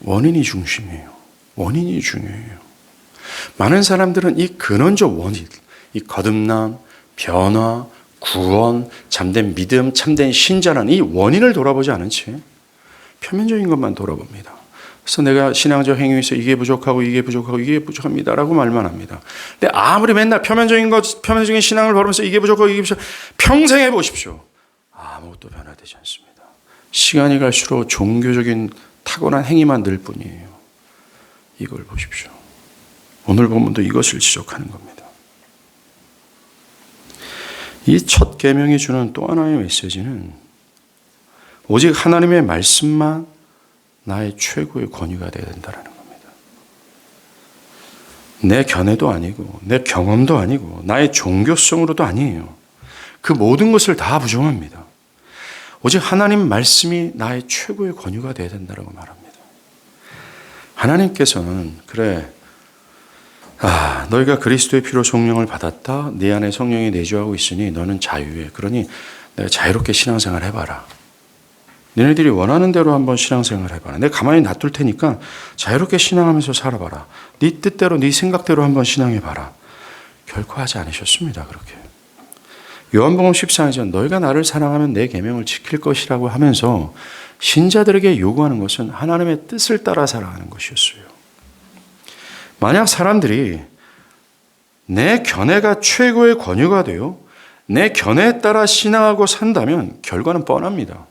원인이 중심이에요. 원인이 중요해요. 많은 사람들은 이 근원적 원인, 이 거듭남, 변화, 구원, 참된 믿음, 참된 신자라는 이 원인을 돌아보지 않은 채 표면적인 것만 돌아봅니다. 그래서 내가 신앙적 행위에서 이게 부족하고 이게 부족하고 이게 부족합니다라고 말만 합니다. 근데 아무리 맨날 표면적인 신앙을 바르면서 이게 부족하고 이게 부족하고 평생 해보십시오. 아무것도 변화되지 않습니다. 시간이 갈수록 종교적인 타고난 행위만 늘 뿐이에요. 이걸 보십시오. 오늘 본문도 이것을 지적하는 겁니다. 이 첫 계명이 주는 또 하나의 메시지는 오직 하나님의 말씀만 나의 최고의 권위가 되어야 된다는 겁니다. 내 견해도 아니고 내 경험도 아니고 나의 종교성으로도 아니에요. 그 모든 것을 다 부정합니다. 오직 하나님 말씀이 나의 최고의 권위가 되어야 된다고 말합니다. 하나님께서는 그래, 너희가 그리스도의 피로 성령을 받았다. 네 안에 성령이 내주하고 있으니 너는 자유해. 그러니 내가 자유롭게 신앙생활 해봐라. 너네들이 원하는 대로 한번 신앙생활 해봐라. 내가 가만히 놔둘 테니까 자유롭게 신앙하면서 살아봐라. 네 뜻대로 네 생각대로 한번 신앙해봐라. 결코 하지 않으셨습니다. 그렇게. 요한복음 14장 너희가 나를 사랑하면 내 계명을 지킬 것이라고 하면서 신자들에게 요구하는 것은 하나님의 뜻을 따라 살아가는 것이었어요. 만약 사람들이 내 견해가 최고의 권유가 되어 내 견해에 따라 신앙하고 산다면 결과는 뻔합니다.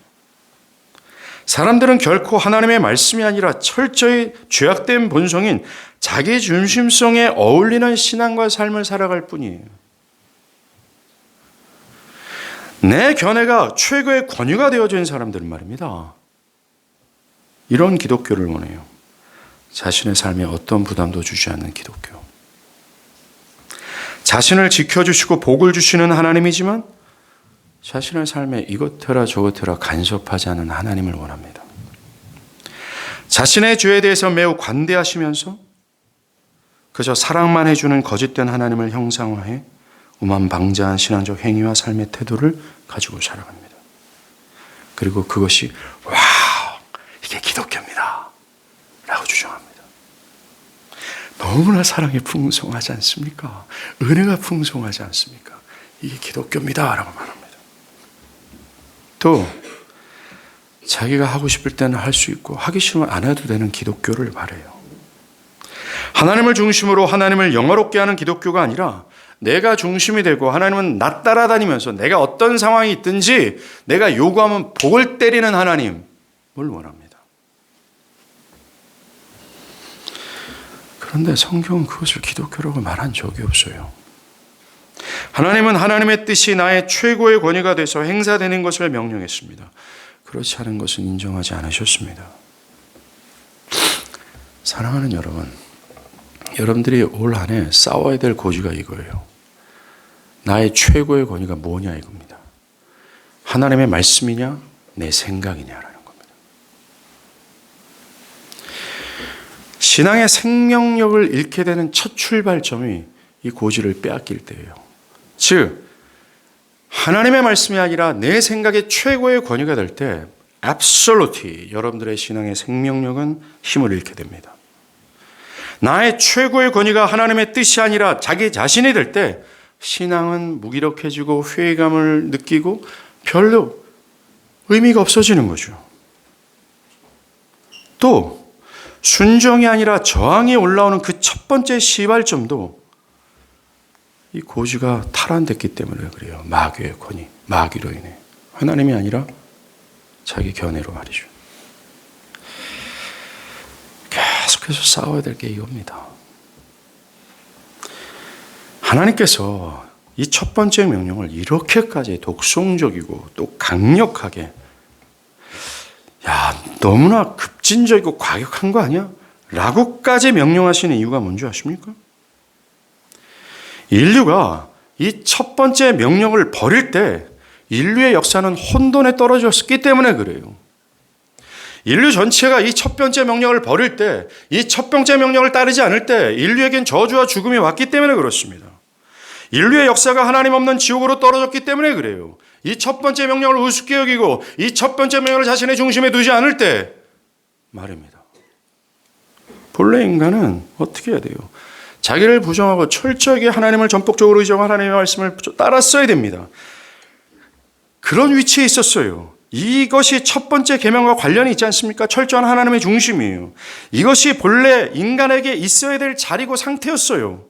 사람들은 결코 하나님의 말씀이 아니라 철저히 죄악된 본성인 자기 중심성에 어울리는 신앙과 삶을 살아갈 뿐이에요. 내 견해가 최고의 권유가 되어진 사람들은 말입니다. 이런 기독교를 원해요. 자신의 삶에 어떤 부담도 주지 않는 기독교. 자신을 지켜주시고 복을 주시는 하나님이지만 자신의 삶에 이것해라 저것해라 간섭하지 않은 하나님을 원합니다. 자신의 죄에 대해서 매우 관대하시면서 그저 사랑만 해주는 거짓된 하나님을 형상화해 우만방자한 신앙적 행위와 삶의 태도를 가지고 살아갑니다. 그리고 그것이 와우, 이게 기독교입니다 라고 주장합니다. 너무나 사랑이 풍성하지 않습니까? 은혜가 풍성하지 않습니까? 이게 기독교입니다 라고 말합니다. 또 자기가 하고 싶을 때는 할 수 있고 하기 싫으면 안 해도 되는 기독교를 말해요. 하나님을 중심으로 하나님을 영화롭게 하는 기독교가 아니라 내가 중심이 되고 하나님은 나 따라다니면서 내가 어떤 상황이 있든지 내가 요구하면 복을 때리는 하나님을 원합니다. 그런데 성경은 그것을 기독교라고 말한 적이 없어요. 하나님은 하나님의 뜻이 나의 최고의 권위가 돼서 행사되는 것을 명령했습니다. 그렇지 않은 것은 인정하지 않으셨습니다. 사랑하는 여러분, 여러분들이 올 한 해 싸워야 될 고지가 이거예요. 나의 최고의 권위가 뭐냐 이겁니다. 하나님의 말씀이냐 내 생각이냐라는 겁니다. 신앙의 생명력을 잃게 되는 첫 출발점이 이 고지를 빼앗길 때예요. 즉 하나님의 말씀이 아니라 내 생각의 최고의 권위가 될 때 absolutely 여러분들의 신앙의 생명력은 힘을 잃게 됩니다. 나의 최고의 권위가 하나님의 뜻이 아니라 자기 자신이 될 때 신앙은 무기력해지고 회의감을 느끼고 별로 의미가 없어지는 거죠. 또 순종이 아니라 저항이 올라오는 그 첫 번째 시발점도 이 고지가 탈환됐기 때문에 그래요. 마귀의 권위, 마귀로 인해. 하나님이 아니라 자기 견해로 말이죠. 계속해서 싸워야 될 게 이겁니다. 하나님께서 이 첫 번째 명령을 이렇게까지 독성적이고 또 강력하게 야 너무나 급진적이고 과격한 거 아니야? 라고까지 명령하시는 이유가 뭔지 아십니까? 인류가 이 첫 번째 명령을 버릴 때 인류의 역사는 혼돈에 떨어졌기 때문에 그래요. 인류 전체가 이 첫 번째 명령을 버릴 때, 이 첫 번째 명령을 따르지 않을 때 인류에겐 저주와 죽음이 왔기 때문에 그렇습니다. 인류의 역사가 하나님 없는 지옥으로 떨어졌기 때문에 그래요. 이 첫 번째 명령을 우습게 여기고 이 첫 번째 명령을 자신의 중심에 두지 않을 때 말입니다. 본래 인간은 어떻게 해야 돼요? 자기를 부정하고 철저하게 하나님을 전폭적으로 의존하고 하나님의 말씀을 따랐어야 됩니다. 그런 위치에 있었어요. 이것이 첫 번째 계명과 관련이 있지 않습니까? 철저한 하나님의 중심이에요. 이것이 본래 인간에게 있어야 될 자리고 상태였어요.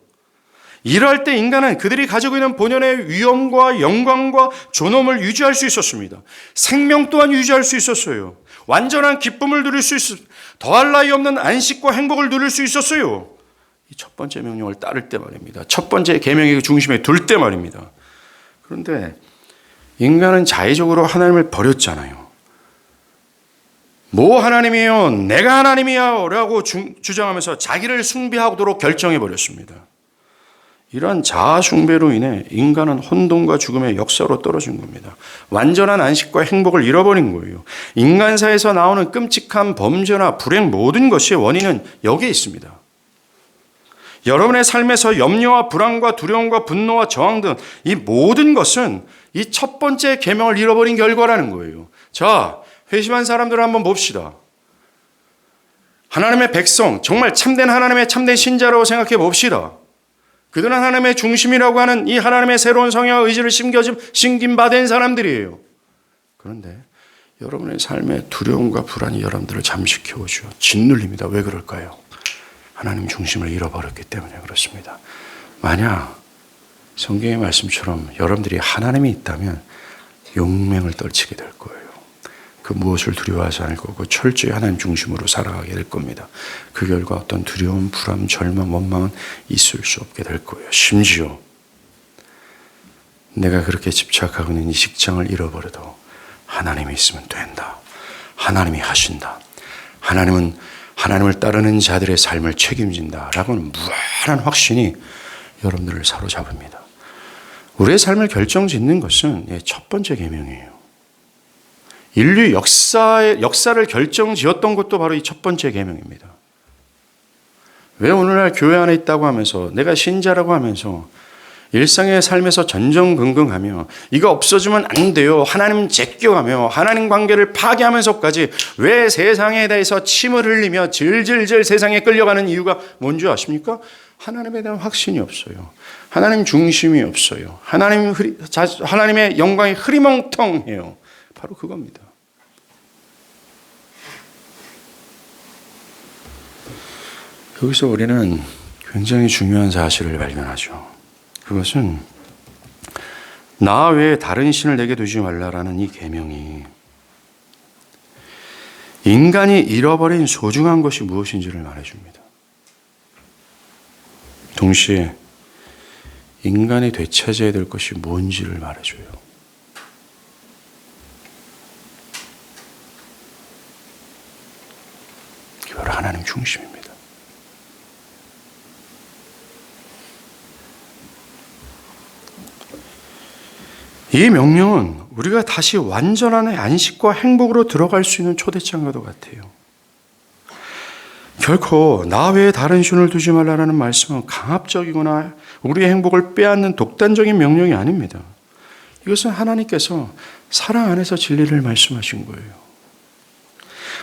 이럴 때 인간은 그들이 가지고 있는 본연의 위엄과 영광과 존엄을 유지할 수 있었습니다. 생명 또한 유지할 수 있었어요. 완전한 기쁨을 누릴 수 있었어요. 더할 나위 없는 안식과 행복을 누릴 수 있었어요. 이 첫 번째 명령을 따를 때 말입니다. 첫 번째 계명의 중심에 둘 때 말입니다. 그런데 인간은 자의적으로 하나님을 버렸잖아요. 뭐 하나님이에요? 내가 하나님이야 라고 주장하면서 자기를 숭배하도록 결정해버렸습니다. 이러한 자아 숭배로 인해 인간은 혼돈과 죽음의 역사로 떨어진 겁니다. 완전한 안식과 행복을 잃어버린 거예요. 인간사에서 나오는 끔찍한 범죄나 불행 모든 것의 원인은 여기에 있습니다. 여러분의 삶에서 염려와 불안과 두려움과 분노와 저항 등 이 모든 것은 이 첫 번째 계명을 잃어버린 결과라는 거예요. 자, 회심한 사람들을 한번 봅시다. 하나님의 백성, 정말 참된 하나님의 참된 신자라고 생각해 봅시다. 그들은 하나님의 중심이라고 하는 이 하나님의 새로운 성향과 의지를 심김받은 사람들이에요. 그런데 여러분의 삶의 두려움과 불안이 여러분들을 잠식해오죠. 짓눌립니다. 왜 그럴까요? 하나님 중심을 잃어버렸기 때문에 그렇습니다. 만약 성경의 말씀처럼 여러분들이 하나님이 있다면 용맹을 떨치게 될 거예요. 그 무엇을 두려워하지 않을 거고 철저히 하나님 중심으로 살아가게 될 겁니다. 그 결과 어떤 두려움, 불안, 절망, 원망은 있을 수 없게 될 거예요. 심지어 내가 그렇게 집착하고 있는 이 직장을 잃어버려도 하나님이 있으면 된다. 하나님이 하신다. 하나님은 하나님을 따르는 자들의 삶을 책임진다. 라고는 무한한 확신이 여러분들을 사로잡습니다. 우리의 삶을 결정짓는 것은 첫 번째 계명이에요. 인류 역사를 결정지었던 것도 바로 이 첫 번째 계명입니다. 왜 오늘날 교회 안에 있다고 하면서 내가 신자라고 하면서 일상의 삶에서 전전긍긍하며 이거 없어지면 안 돼요. 하나님 제껴가며 하나님 관계를 파괴하면서까지 왜 세상에 대해서 침을 흘리며 질질질 세상에 끌려가는 이유가 뭔지 아십니까? 하나님에 대한 확신이 없어요. 하나님 중심이 없어요. 하나님의 영광이 흐리멍텅해요. 바로 그겁니다. 여기서 우리는 굉장히 중요한 사실을 발견하죠. 그것은 나 외에 다른 신을 내게 두지 말라라는 이 계명이 인간이 잃어버린 소중한 것이 무엇인지를 말해줍니다. 동시에 인간이 되찾아야 될 것이 뭔지를 말해줘요. 이게 바로 하나님 중심입니다. 이 명령은 우리가 다시 완전한 안식과 행복으로 들어갈 수 있는 초대장과도 같아요. 결코 나 외에 다른 신을 두지 말라는 말씀은 강압적이거나 우리의 행복을 빼앗는 독단적인 명령이 아닙니다. 이것은 하나님께서 사랑 안에서 진리를 말씀하신 거예요.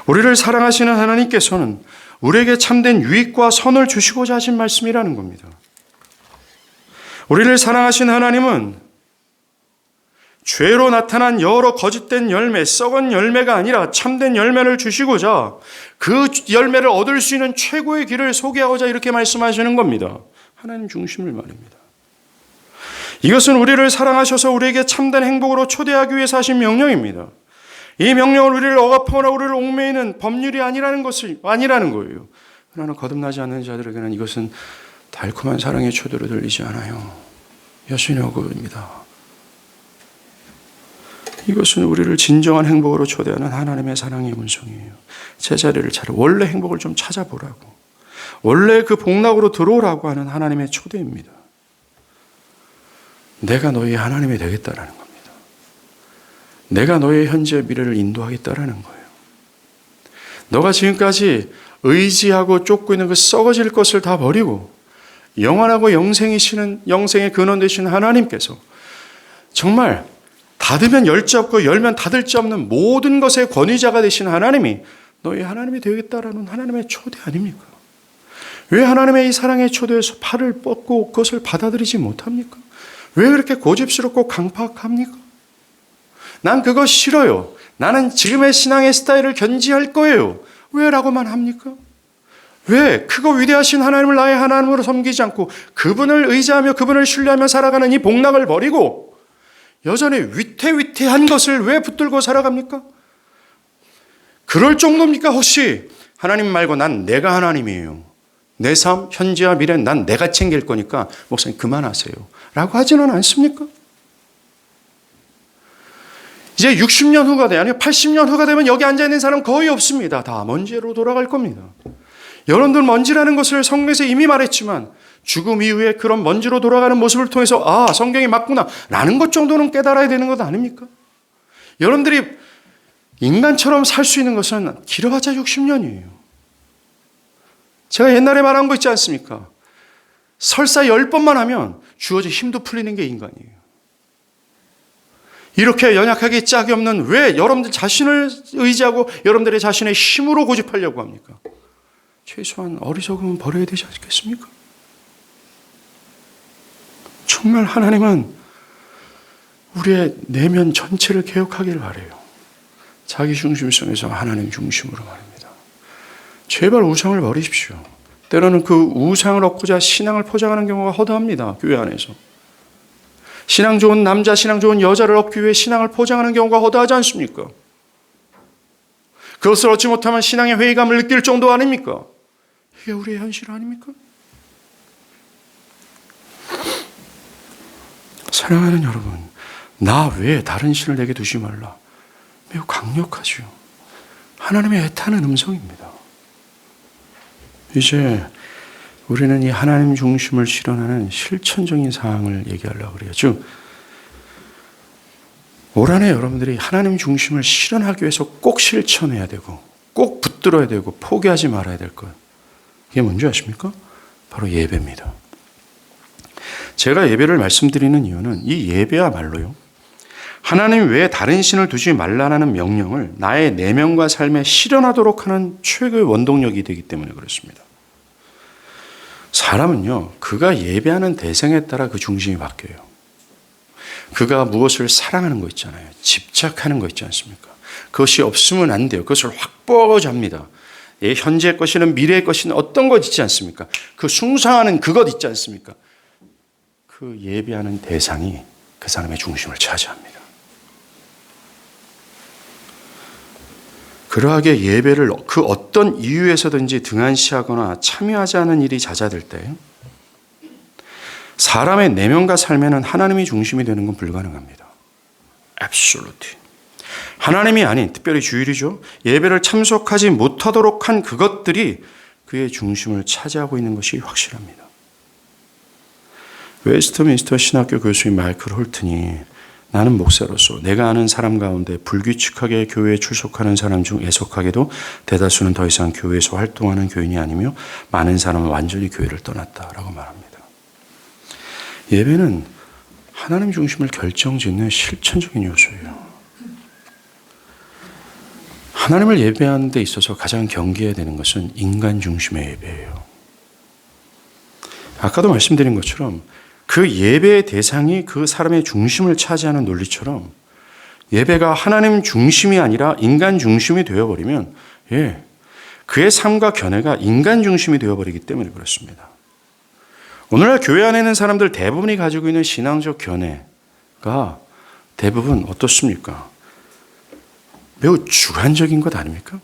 우리를 사랑하시는 하나님께서는 우리에게 참된 유익과 선을 주시고자 하신 말씀이라는 겁니다. 우리를 사랑하신 하나님은 죄로 나타난 여러 거짓된 열매, 썩은 열매가 아니라 참된 열매를 주시고자 그 열매를 얻을 수 있는 최고의 길을 소개하고자 이렇게 말씀하시는 겁니다. 하나님 중심을 말입니다. 이것은 우리를 사랑하셔서 우리에게 참된 행복으로 초대하기 위해서 하신 명령입니다. 이 명령을 우리를 억압하거나 우리를 옥매이는 법률이 아니라는 거예요. 그러나 거듭나지 않는 자들에게는 이것은 달콤한 사랑의 초대로 들리지 않아요. 여신의 어급입니다. 이것은 우리를 진정한 행복으로 초대하는 하나님의 사랑의 음성이에요. 제자리를 차려 원래 행복을 좀 찾아보라고, 원래 그 복락으로 들어오라고 하는 하나님의 초대입니다. 내가 너희 하나님이 되겠다라는 겁니다. 내가 너의 현재 미래를 인도하겠다라는 거예요. 너가 지금까지 의지하고 쫓고 있는 그 썩어질 것을 다 버리고 영원하고 영생의 근원 되신 하나님께서 정말 닫으면 열 자 없고 열면 닫을 자 없는 모든 것의 권위자가 되신 하나님이 너희 하나님이 되겠다라는 하나님의 초대 아닙니까? 왜 하나님의 이 사랑의 초대에서 팔을 뻗고 그것을 받아들이지 못합니까? 왜 그렇게 고집스럽고 강팍합니까? 난 그거 싫어요. 나는 지금의 신앙의 스타일을 견지할 거예요. 왜? 라고만 합니까? 왜? 크고 위대하신 하나님을 나의 하나님으로 섬기지 않고 그분을 의지하며 그분을 신뢰하며 살아가는 이 복락을 버리고 여전히 위태위태한 것을 왜 붙들고 살아갑니까? 그럴 정도입니까? 혹시 하나님 말고 난 내가 하나님이에요. 내 삶, 현재와 미래는 난 내가 챙길 거니까 목사님 그만하세요. 라고 하지는 않습니까? 이제 60년 후가 돼, 아니면 80년 후가 되면 여기 앉아있는 사람 거의 없습니다. 다 먼지로 돌아갈 겁니다. 여러분들 먼지라는 것을 성경에서 이미 말했지만 죽음 이후에 그런 먼지로 돌아가는 모습을 통해서 아, 성경이 맞구나 라는 것 정도는 깨달아야 되는 것 아닙니까? 여러분들이 인간처럼 살 수 있는 것은 길어봤자 60년이에요. 제가 옛날에 말한 거 있지 않습니까? 설사 10번만 하면 주어진 힘도 풀리는 게 인간이에요. 이렇게 연약하게 짝이 없는 왜 여러분들 자신을 의지하고 여러분들의 자신의 힘으로 고집하려고 합니까? 최소한 어리석음은 버려야 되지 않겠습니까? 정말 하나님은 우리의 내면 전체를 개혁하기를 바라요. 자기 중심성에서 하나님 중심으로 말입니다. 제발 우상을 버리십시오. 때로는 그 우상을 얻고자 신앙을 포장하는 경우가 허다합니다. 교회 안에서. 신앙 좋은 남자, 신앙 좋은 여자를 얻기 위해 신앙을 포장하는 경우가 허다하지 않습니까? 그것을 얻지 못하면 신앙의 회의감을 느낄 정도 아닙니까? 이게 우리의 현실 아닙니까? 사랑하는 여러분, 나 외에 다른 신을 내게 두지 말라. 매우 강력하죠. 하나님의 애타는 음성입니다. 이제 우리는 이 하나님 중심을 실현하는 실천적인 사항을 얘기하려고 그래요. 즉, 올 한해 여러분들이 하나님 중심을 실현하기 위해서 꼭 실천해야 되고 꼭 붙들어야 되고 포기하지 말아야 될 것. 이게 뭔지 아십니까? 바로 예배입니다. 제가 예배를 말씀드리는 이유는 이 예배야말로요, 하나님 외에 다른 신을 두지 말라는 명령을 나의 내면과 삶에 실현하도록 하는 최고의 원동력이 되기 때문에 그렇습니다. 사람은요, 그가 예배하는 대상에 따라 그 중심이 바뀌어요. 그가 무엇을 사랑하는 거 있잖아요. 집착하는 거 있지 않습니까? 그것이 없으면 안 돼요. 그것을 확보하고자 합니다. 현재의 것이든 미래의 것이든 어떤 것 있지 않습니까? 그 숭상하는 그것 있지 않습니까? 그 예배하는 대상이 그 사람의 중심을 차지합니다. 그러하게 예배를 그 어떤 이유에서든지 등한시하거나 참여하지 않은 일이 잦아들 때 사람의 내면과 삶에는 하나님이 중심이 되는 건 불가능합니다. Absolutely. 하나님이 아닌, 특별히 주일이죠. 예배를 참석하지 못하도록 한 그것들이 그의 중심을 차지하고 있는 것이 확실합니다. 웨스트민스터 신학교 교수인 마이클 홀튼이 나는 목사로서 내가 아는 사람 가운데 불규칙하게 교회에 출석하는 사람 중 애석하게도 대다수는 더 이상 교회에서 활동하는 교인이 아니며 많은 사람은 완전히 교회를 떠났다라고 말합니다. 예배는 하나님 중심을 결정짓는 실천적인 요소예요. 하나님을 예배하는 데 있어서 가장 경계해야 되는 것은 인간 중심의 예배예요. 아까도 말씀드린 것처럼 그 예배의 대상이 그 사람의 중심을 차지하는 논리처럼 예배가 하나님 중심이 아니라 인간 중심이 되어버리면 그의 삶과 견해가 인간 중심이 되어버리기 때문에 그렇습니다. 오늘날 교회 안에 있는 사람들 대부분이 가지고 있는 신앙적 견해가 대부분 어떻습니까? 매우 주관적인 것 아닙니까?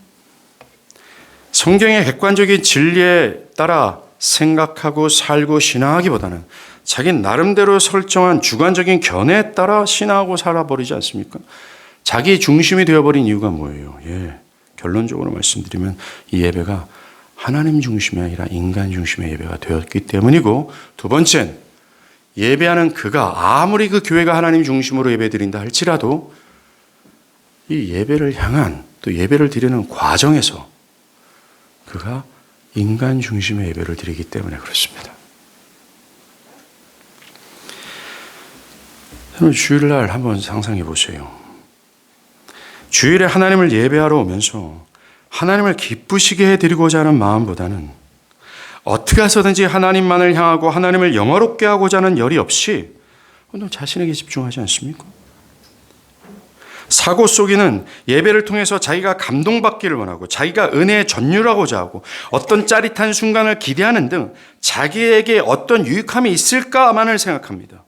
성경의 객관적인 진리에 따라 생각하고 살고 신앙하기보다는 자기 나름대로 설정한 주관적인 견해에 따라 신앙하고 살아버리지 않습니까? 자기 중심이 되어버린 이유가 뭐예요? 결론적으로 말씀드리면 이 예배가 하나님 중심이 아니라 인간 중심의 예배가 되었기 때문이고, 두 번째는 예배하는 그가 아무리 그 교회가 하나님 중심으로 예배드린다 할지라도 이 예배를 향한 또 예배를 드리는 과정에서 그가 인간 중심의 예배를 드리기 때문에 그렇습니다. 여러분, 주일날 한번 상상해 보세요. 주일에 하나님을 예배하러 오면서 하나님을 기쁘시게 해드리고자 하는 마음보다는 어떻게 해서든지 하나님만을 향하고 하나님을 영화롭게 하고자 하는 열이 없이 자신에게 집중하지 않습니까? 사고 속에는 예배를 통해서 자기가 감동받기를 원하고 자기가 은혜에 전율하고자 하고 어떤 짜릿한 순간을 기대하는 등 자기에게 어떤 유익함이 있을까만을 생각합니다.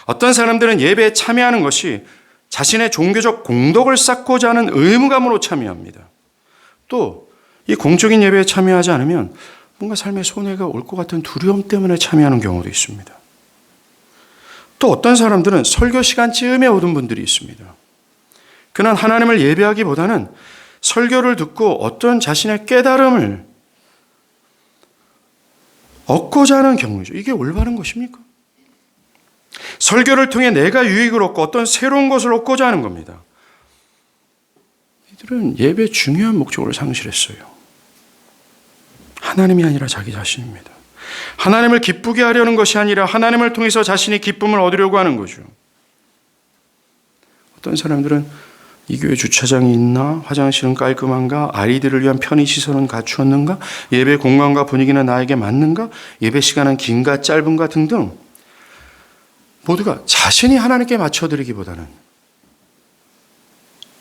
어떤 사람들은 예배에 참여하는 것이 자신의 종교적 공덕을 쌓고자 하는 의무감으로 참여합니다. 또 이 공적인 예배에 참여하지 않으면 뭔가 삶에 손해가 올 것 같은 두려움 때문에 참여하는 경우도 있습니다. 또 어떤 사람들은 설교 시간쯤에 오던 분들이 있습니다. 그는 하나님을 예배하기보다는 설교를 듣고 어떤 자신의 깨달음을 얻고자 하는 경우죠. 이게 올바른 것입니까? 설교를 통해 내가 유익을 얻고 어떤 새로운 것을 얻고자 하는 겁니다. 이들은 예배의 중요한 목적을 상실했어요. 하나님이 아니라 자기 자신입니다. 하나님을 기쁘게 하려는 것이 아니라 하나님을 통해서 자신이 기쁨을 얻으려고 하는 거죠. 어떤 사람들은 이 교회 주차장이 있나? 화장실은 깔끔한가? 아이들을 위한 편의시설은 갖추었는가? 예배 공간과 분위기는 나에게 맞는가? 예배 시간은 긴가 짧은가? 등등 모두가 자신이 하나님께 맞춰드리기보다는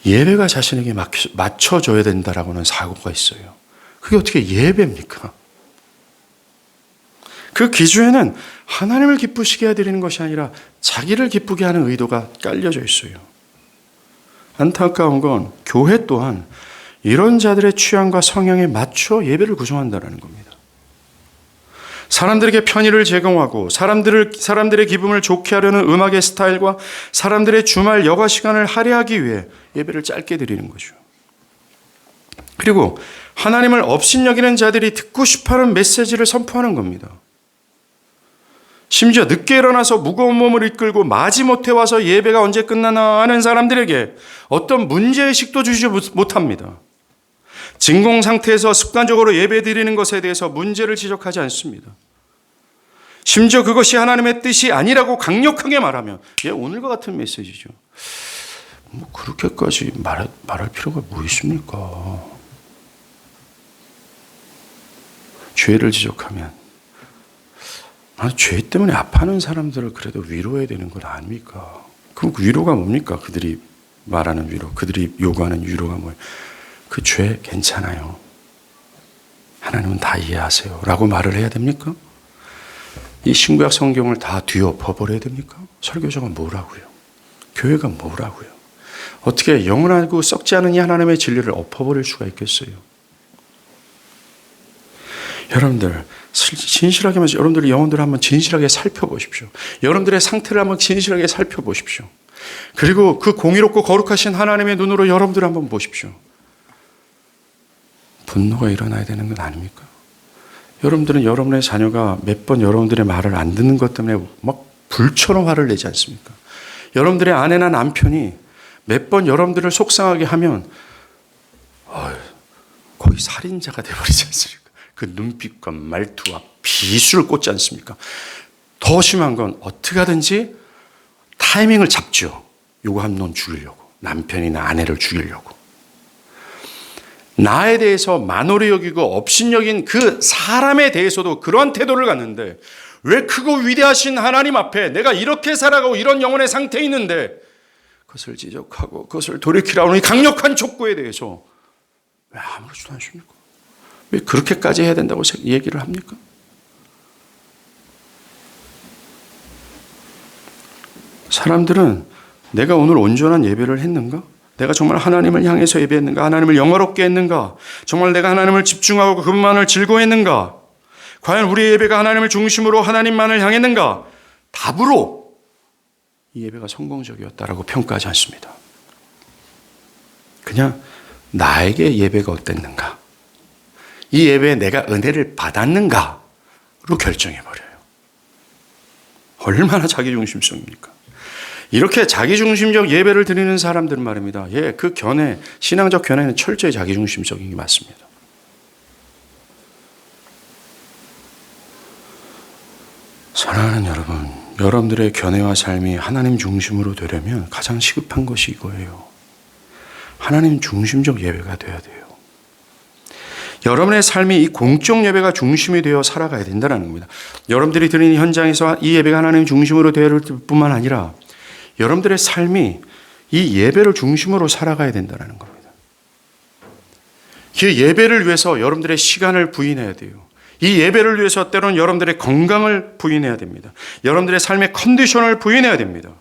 예배가 자신에게 맞춰줘야 된다라고는 사고가 있어요. 그게 어떻게 예배입니까? 그 기준에는 하나님을 기쁘시게 해드리는 것이 아니라 자기를 기쁘게 하는 의도가 깔려져 있어요. 안타까운 건 교회 또한 이런 자들의 취향과 성향에 맞춰 예배를 구성한다는 겁니다. 사람들에게 편의를 제공하고 사람들의 기분을 좋게 하려는 음악의 스타일과 사람들의 주말 여가 시간을 할애하기 위해 예배를 짧게 드리는 거죠. 그리고 하나님을 업신여기는 자들이 듣고 싶어하는 메시지를 선포하는 겁니다. 심지어 늦게 일어나서 무거운 몸을 이끌고 마지못해 와서 예배가 언제 끝나나 하는 사람들에게 어떤 문제의식도 주지 못합니다. 진공 상태에서 습관적으로 예배 드리는 것에 대해서 문제를 지적하지 않습니다. 심지어 그것이 하나님의 뜻이 아니라고 강력하게 말하면 오늘과 같은 메시지죠. 그렇게까지 말할 필요가 뭐 있습니까? 죄를 지적하면 죄 때문에 아파하는 사람들을 그래도 위로해야 되는 건 아닙니까? 그럼 그 위로가 뭡니까? 그들이 말하는 위로, 그들이 요구하는 위로가 뭐예요? 그 죄 괜찮아요. 하나님은 다 이해하세요 라고 말을 해야 됩니까? 이 신구약 성경을 다 뒤엎어버려야 됩니까? 설교자가 뭐라고요? 교회가 뭐라고요? 어떻게 영원하고 썩지 않은 이 하나님의 진리를 엎어버릴 수가 있겠어요? 여러분들 진실하게 말해서 여러분들의 영혼들을 한번 진실하게 살펴보십시오. 여러분들의 상태를 한번 진실하게 살펴보십시오. 그리고 그 공의롭고 거룩하신 하나님의 눈으로 여러분들을 한번 보십시오. 분노가 일어나야 되는 건 아닙니까? 여러분들은 여러분의 자녀가 몇 번 여러분들의 말을 안 듣는 것 때문에 막 불처럼 화를 내지 않습니까? 여러분들의 아내나 남편이 몇 번 여러분들을 속상하게 하면 거의 살인자가 되어버리지 않습니까? 그 눈빛과 말투와 비수를 꽂지 않습니까? 더 심한 건 어떻게 하든지 타이밍을 잡죠. 요거 한 놈 죽이려고. 남편이나 아내를 죽이려고. 나에 대해서 만홀히 여기고 업신여긴 그 사람에 대해서도 그러한 태도를 갖는데 왜 크고 위대하신 하나님 앞에 내가 이렇게 살아가고 이런 영혼의 상태에 있는데 그것을 지적하고 그것을 돌이키라는 이 강력한 촉구에 대해서 왜 아무렇지도 않습니까? 왜 그렇게까지 해야 된다고 얘기를 합니까? 사람들은 내가 오늘 온전한 예배를 했는가? 내가 정말 하나님을 향해서 예배했는가? 하나님을 영화롭게 했는가? 정말 내가 하나님을 집중하고 그분만을 즐거워했는가? 과연 우리의 예배가 하나님을 중심으로 하나님만을 향했는가? 답으로 이 예배가 성공적이었다라고 평가하지 않습니다. 그냥 나에게 예배가 어땠는가? 이 예배에 내가 은혜를 받았는가로 결정해버려요. 얼마나 자기중심성입니까? 이렇게 자기중심적 예배를 드리는 사람들은 말입니다. 그 견해, 신앙적 견해는 철저히 자기중심적인 게 맞습니다. 사랑하는 여러분, 여러분들의 견해와 삶이 하나님 중심으로 되려면 가장 시급한 것이 이거예요. 하나님 중심적 예배가 돼야 돼요. 여러분의 삶이 이 공적 예배가 중심이 되어 살아가야 된다는 겁니다. 여러분들이 드리는 현장에서 이 예배가 하나님 중심으로 되어야 될 뿐만 아니라 여러분들의 삶이 이 예배를 중심으로 살아가야 된다는 겁니다. 그 예배를 위해서 여러분들의 시간을 부인해야 돼요. 이 예배를 위해서 때로는 여러분들의 건강을 부인해야 됩니다. 여러분들의 삶의 컨디션을 부인해야 됩니다.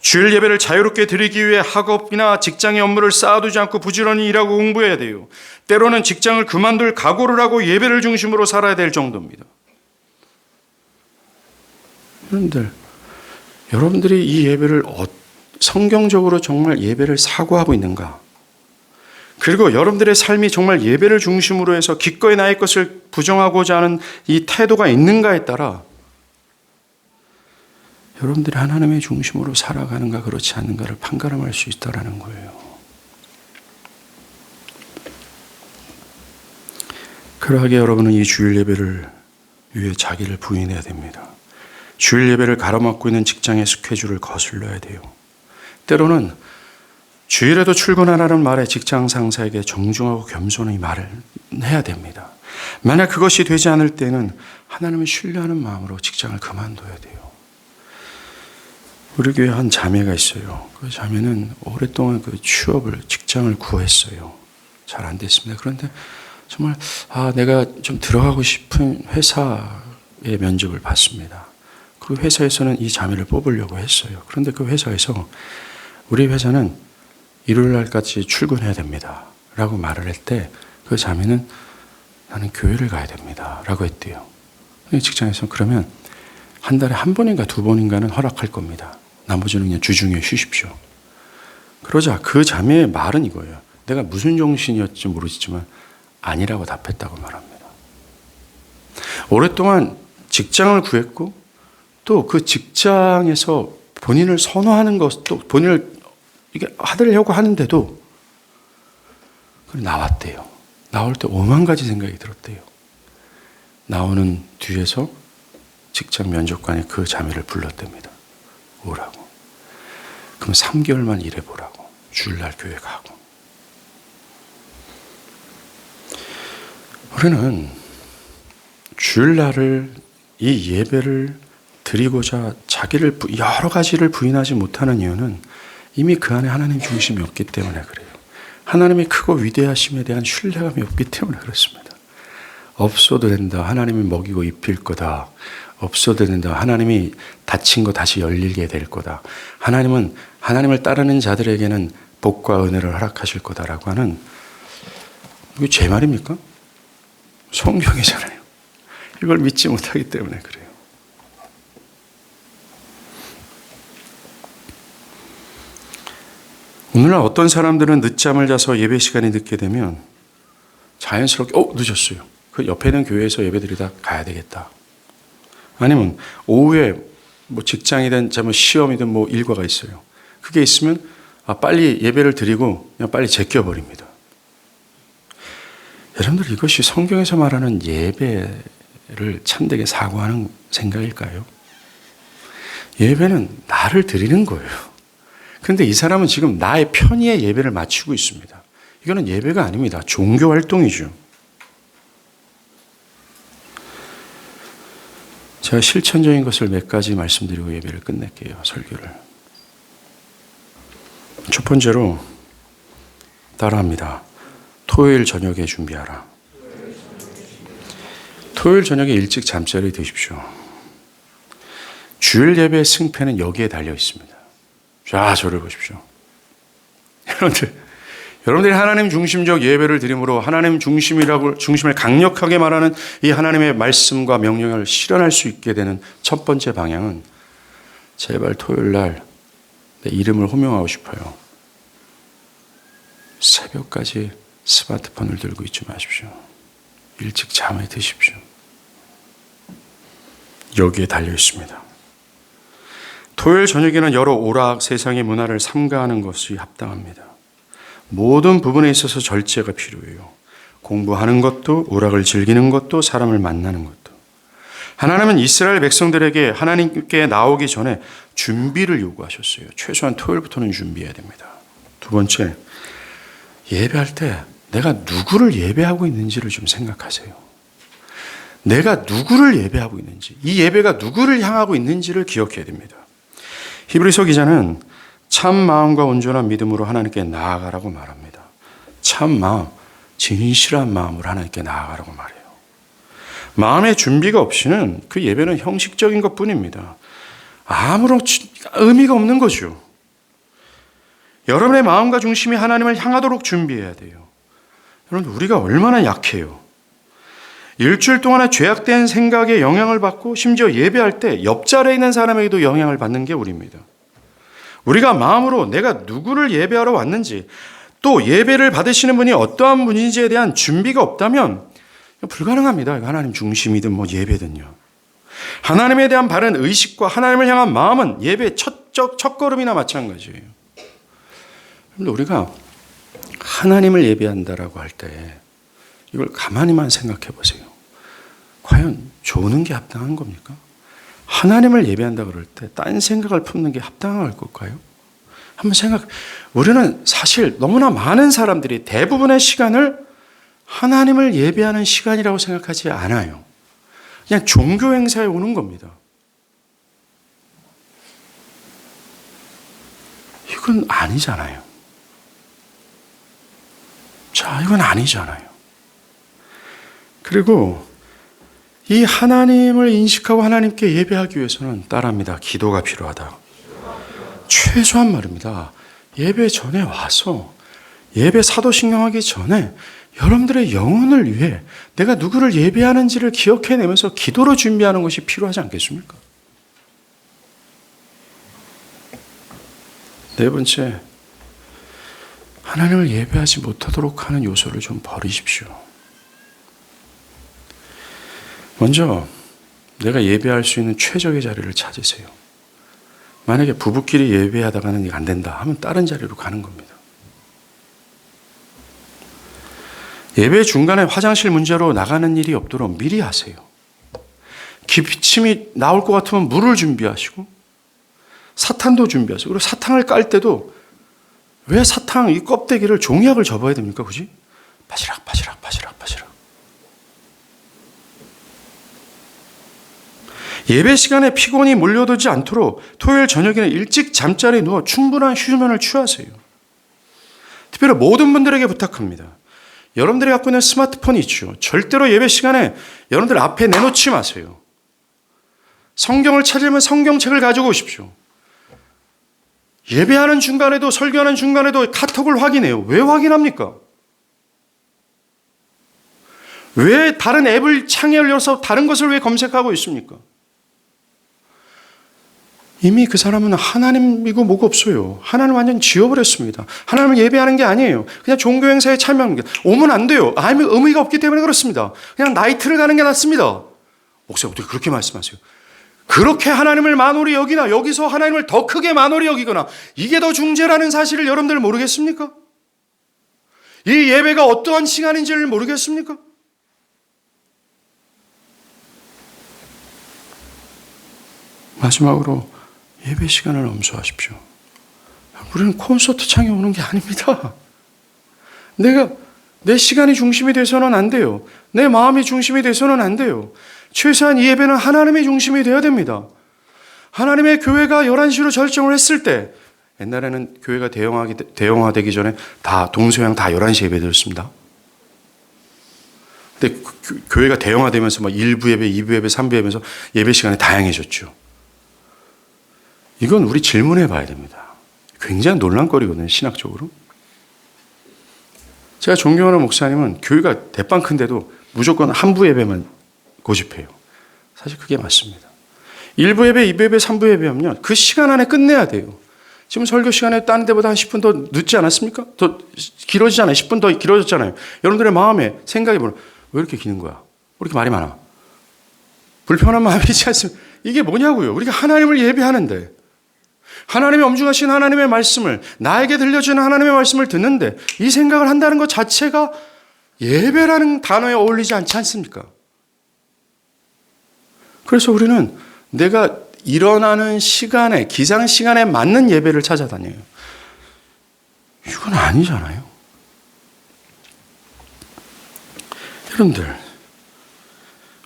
주일 예배를 자유롭게 드리기 위해 학업이나 직장의 업무를 쌓아두지 않고 부지런히 일하고 공부해야 돼요. 때로는 직장을 그만둘 각오를 하고 예배를 중심으로 살아야 될 정도입니다. 여러분들이 이 예배를 성경적으로 정말 예배를 사고하고 있는가? 그리고 여러분들의 삶이 정말 예배를 중심으로 해서 기꺼이 나의 것을 부정하고자 하는 이 태도가 있는가에 따라 여러분들이 하나님의 중심으로 살아가는가 그렇지 않는가를 판가름할 수 있다는 거예요. 그러하게 여러분은 이 주일 예배를 위해 자기를 부인해야 됩니다. 주일 예배를 가로막고 있는 직장의 스케줄을 거슬러야 돼요. 때로는 주일에도 출근하라는 말에 직장 상사에게 정중하고 겸손히 말을 해야 됩니다. 만약 그것이 되지 않을 때는 하나님을 신뢰하는 마음으로 직장을 그만둬야 돼요. 우리 교회에 한 자매가 있어요. 그 자매는 오랫동안 그 취업을, 직장을 구했어요. 잘 안 됐습니다. 그런데 정말 내가 좀 들어가고 싶은 회사의 면접을 봤습니다. 그 회사에서는 이 자매를 뽑으려고 했어요. 그런데 그 회사에서 우리 회사는 일요일 날까지 출근해야 됩니다. 라고 말을 할 때 그 자매는 나는 교회를 가야 됩니다. 라고 했대요. 직장에서 그러면 한 달에 한 번인가 두 번인가는 허락할 겁니다. 나머지는 그냥 주중에 쉬십시오. 그러자 그 자매의 말은 이거예요. 내가 무슨 정신이었지 모르겠지만 아니라고 답했다고 말합니다. 오랫동안 직장을 구했고 또 그 직장에서 본인을 선호하는 것, 또 본인을 이게 하려고 하는데도 나왔대요. 나올 때 5만 가지 생각이 들었대요. 나오는 뒤에서 직장 면접관이 그 자매를 불렀답니다. 오라고. 그럼 3개월만 일해보라고. 주일날 교회 가고. 우리는 주일날을 이 예배를 드리고자 자기를 여러 가지를 부인하지 못하는 이유는 이미 그 안에 하나님 중심이 없기 때문에 그래요. 하나님의 크고 위대하심에 대한 신뢰감이 없기 때문에 그렇습니다. 없어도 된다. 하나님이 먹이고 입힐 거다. 없어도 된다. 하나님이 닫힌 거 다시 열리게 될 거다. 하나님은 하나님을 따르는 자들에게는 복과 은혜를 허락하실 거다라고 하는, 이게 제 말입니까? 성경이잖아요. 이걸 믿지 못하기 때문에 그래요. 오늘날 어떤 사람들은 늦잠을 자서 예배 시간이 늦게 되면 자연스럽게 늦었어요. 그 옆에 있는 교회에서 예배드리다 가야 되겠다. 아니면 오후에 뭐 직장이든 시험이든 뭐 일과가 있어요. 그게 있으면 빨리 예배를 드리고 그냥 빨리 제껴버립니다. 여러분들, 이것이 성경에서 말하는 예배를 참되게 사고하는 생각일까요? 예배는 나를 드리는 거예요. 그런데 이 사람은 지금 나의 편의의 예배를 마치고 있습니다. 이거는 예배가 아닙니다. 종교 활동이죠. 제가 실천적인 것을 몇 가지 말씀드리고 예배를 끝낼게요. 설교를. 첫 번째로 따라합니다. 토요일 저녁에 준비하라. 토요일 저녁에 일찍 잠자리 드십시오. 주일 예배의 승패는 여기에 달려 있습니다. 자, 저를 보십시오. 여러분들이 하나님 중심적 예배를 드림으로 하나님 중심을 강력하게 말하는 이 하나님의 말씀과 명령을 실현할 수 있게 되는 첫 번째 방향은, 제발 토요일 날 내 이름을 호명하고 싶어요. 새벽까지 스마트폰을 들고 있지 마십시오. 일찍 잠에 드십시오. 여기에 달려 있습니다. 토요일 저녁에는 여러 오락, 세상의 문화를 삼가하는 것이 합당합니다. 모든 부분에 있어서 절제가 필요해요. 공부하는 것도, 오락을 즐기는 것도, 사람을 만나는 것도. 하나님은 이스라엘 백성들에게 하나님께 나오기 전에 준비를 요구하셨어요. 최소한 토요일부터는 준비해야 됩니다. 두 번째, 예배할 때 내가 누구를 예배하고 있는지를 좀 생각하세요. 내가 누구를 예배하고 있는지, 이 예배가 누구를 향하고 있는지를 기억해야 됩니다. 히브리서 기자는 참 마음과 온전한 믿음으로 하나님께 나아가라고 말합니다. 참 마음, 진실한 마음으로 하나님께 나아가라고 말해요. 마음의 준비가 없이는 그 예배는 형식적인 것뿐입니다. 아무런 의미가 없는 거죠. 여러분의 마음과 중심이 하나님을 향하도록 준비해야 돼요. 여러분, 우리가 얼마나 약해요. 일주일 동안의 죄악된 생각에 영향을 받고, 심지어 예배할 때 옆자리에 있는 사람에게도 영향을 받는 게 우리입니다. 우리가 마음으로 내가 누구를 예배하러 왔는지, 또 예배를 받으시는 분이 어떠한 분인지에 대한 준비가 없다면 불가능합니다. 하나님 중심이든 뭐 예배든요. 하나님에 대한 바른 의식과 하나님을 향한 마음은 예배의 첫걸음이나 마찬가지예요. 그런데 우리가 하나님을 예배한다라고 할 때 이걸 가만히만 생각해 보세요. 과연 조는 게 합당한 겁니까? 하나님을 예배한다 그럴 때 딴 생각을 품는 게 합당할 걸까요? 한번 우리는 사실 너무나 많은 사람들이 대부분의 시간을 하나님을 예배하는 시간이라고 생각하지 않아요. 그냥 종교 행사에 오는 겁니다. 이건 아니잖아요. 자, 이건 아니잖아요. 그리고 이 하나님을 인식하고 하나님께 예배하기 위해서는 따라합니다. 기도가 필요하다. 최소한 말입니다. 예배 전에 와서 예배 사도신경하기 전에 여러분들의 영혼을 위해 내가 누구를 예배하는지를 기억해내면서 기도로 준비하는 것이 필요하지 않겠습니까? 네 번째, 하나님을 예배하지 못하도록 하는 요소를 좀 버리십시오. 먼저 내가 예배할 수 있는 최적의 자리를 찾으세요. 만약에 부부끼리 예배하다가는 이게 안 된다 하면 다른 자리로 가는 겁니다. 예배 중간에 화장실 문제로 나가는 일이 없도록 미리 하세요. 기침이 나올 것 같으면 물을 준비하시고 사탕도 준비하세요. 그리고 사탕을 깔 때도 왜 사탕 이 껍데기를 종이약을 접어야 됩니까? 굳이? 바시락. 예배 시간에 피곤이 몰려들지 않도록 토요일 저녁에는 일찍 잠자리에 누워 충분한 휴면을 취하세요. 특별히 모든 분들에게 부탁합니다. 여러분들이 갖고 있는 스마트폰이 있죠. 절대로 예배 시간에 여러분들 앞에 내놓지 마세요. 성경을 찾으면 성경책을 가지고 오십시오. 예배하는 중간에도 설교하는 중간에도 카톡을 확인해요. 왜 확인합니까? 왜 다른 앱을 창에 열려서 다른 것을 왜 검색하고 있습니까? 이미 그 사람은 하나님이고 뭐가 없어요. 하나님 완전 지워버렸습니다. 하나님을 예배하는 게 아니에요. 그냥 종교 행사에 참여하는 게. 오면 안 돼요. 의미가 없기 때문에 그렇습니다. 그냥 나이트를 가는 게 낫습니다. 목사님 어떻게 그렇게 말씀하세요? 그렇게 하나님을 만홀히 여기나 여기서 하나님을 더 크게 만홀히 여기거나 이게 더 중재라는 사실을 여러분들 모르겠습니까? 이 예배가 어떠한 시간인지를 모르겠습니까? 마지막으로 예배 시간을 엄수하십시오. 우리는 콘서트 창에 오는 게 아닙니다. 내 시간이 중심이 돼서는 안 돼요. 내 마음이 중심이 돼서는 안 돼요. 최소한 이 예배는 하나님의 중심이 되어야 됩니다. 하나님의 교회가 11시로 결정을 했을 때 옛날에는 교회가 대형화되기 전에 다 동서양 다 11시 예배 드렸습니다. 근데 교회가 대형화되면서 1부 예배, 2부 예배, 3부 예배면서 예배 시간이 다양해졌죠. 이건 우리 질문해 봐야 됩니다. 굉장히 논란거리거든요, 신학적으로. 제가 존경하는 목사님은 교회가 대빵 큰데도 무조건 한부 예배만 고집해요. 사실 그게 맞습니다. 1부 예배, 2부 예배, 3부 예배하면 그 시간 안에 끝내야 돼요. 지금 설교 시간에 다른 데보다 한 10분 더 늦지 않았습니까? 더 길어지잖아요. 10분 더 길어졌잖아요. 여러분들의 마음에 생각이 왜 이렇게 기는 거야? 왜 이렇게 말이 많아? 불편한 마음이 있지 않습니까? 이게 뭐냐고요. 우리가 하나님을 예배하는데 하나님의 엄중하신 하나님의 말씀을 나에게 들려주는 하나님의 말씀을 듣는데 이 생각을 한다는 것 자체가 예배라는 단어에 어울리지 않지 않습니까? 그래서 우리는 내가 일어나는 시간에 기상 시간에 맞는 예배를 찾아다녀요. 이건 아니잖아요. 여러분들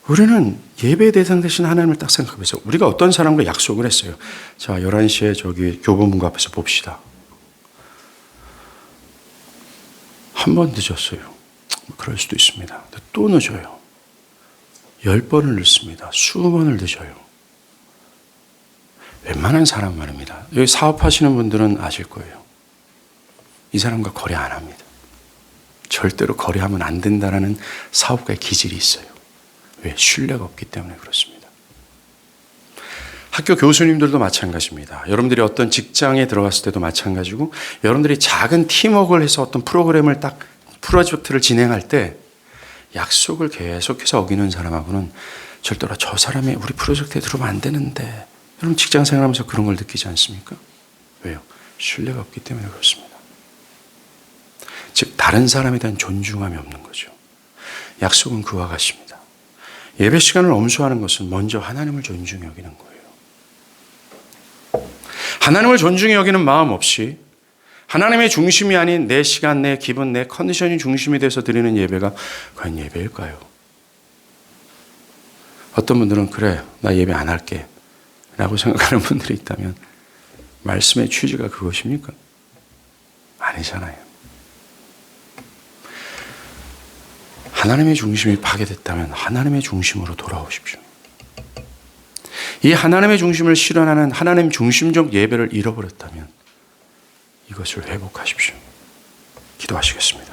우리는 예배 대상 되신 하나님을 딱 생각해보세요. 우리가 어떤 사람과 약속을 했어요. 자, 11시에 저기 교보문고 앞에서 봅시다. 한 번 늦었어요. 그럴 수도 있습니다. 또 늦어요. 10번을 늦습니다. 20번을 늦어요. 웬만한 사람 말입니다. 여기 사업하시는 분들은 아실 거예요. 이 사람과 거래 안 합니다. 절대로 거래하면 안 된다는 사업가의 기질이 있어요. 왜? 신뢰가 없기 때문에 그렇습니다. 학교 교수님들도 마찬가지입니다. 여러분들이 어떤 직장에 들어갔을 때도 마찬가지고 여러분들이 작은 팀워크를 해서 어떤 프로젝트를 진행할 때 약속을 계속해서 어기는 사람하고는 절대로 저 사람이 우리 프로젝트에 들어오면 안 되는데 여러분 직장 생활하면서 그런 걸 느끼지 않습니까? 왜요? 신뢰가 없기 때문에 그렇습니다. 즉 다른 사람에 대한 존중함이 없는 거죠. 약속은 그와 같습니다. 예배 시간을 엄수하는 것은 먼저 하나님을 존중히 여기는 거예요. 하나님을 존중히 여기는 마음 없이 하나님의 중심이 아닌 내 시간, 내 기분, 내 컨디션이 중심이 돼서 드리는 예배가 과연 예배일까요? 어떤 분들은 그래, 나 예배 안 할게 라고 생각하는 분들이 있다면 말씀의 취지가 그것입니까? 아니잖아요. 하나님의 중심이 파괴됐다면 하나님의 중심으로 돌아오십시오. 이 하나님의 중심을 실현하는 하나님 중심적 예배를 잃어버렸다면 이것을 회복하십시오. 기도하시겠습니다.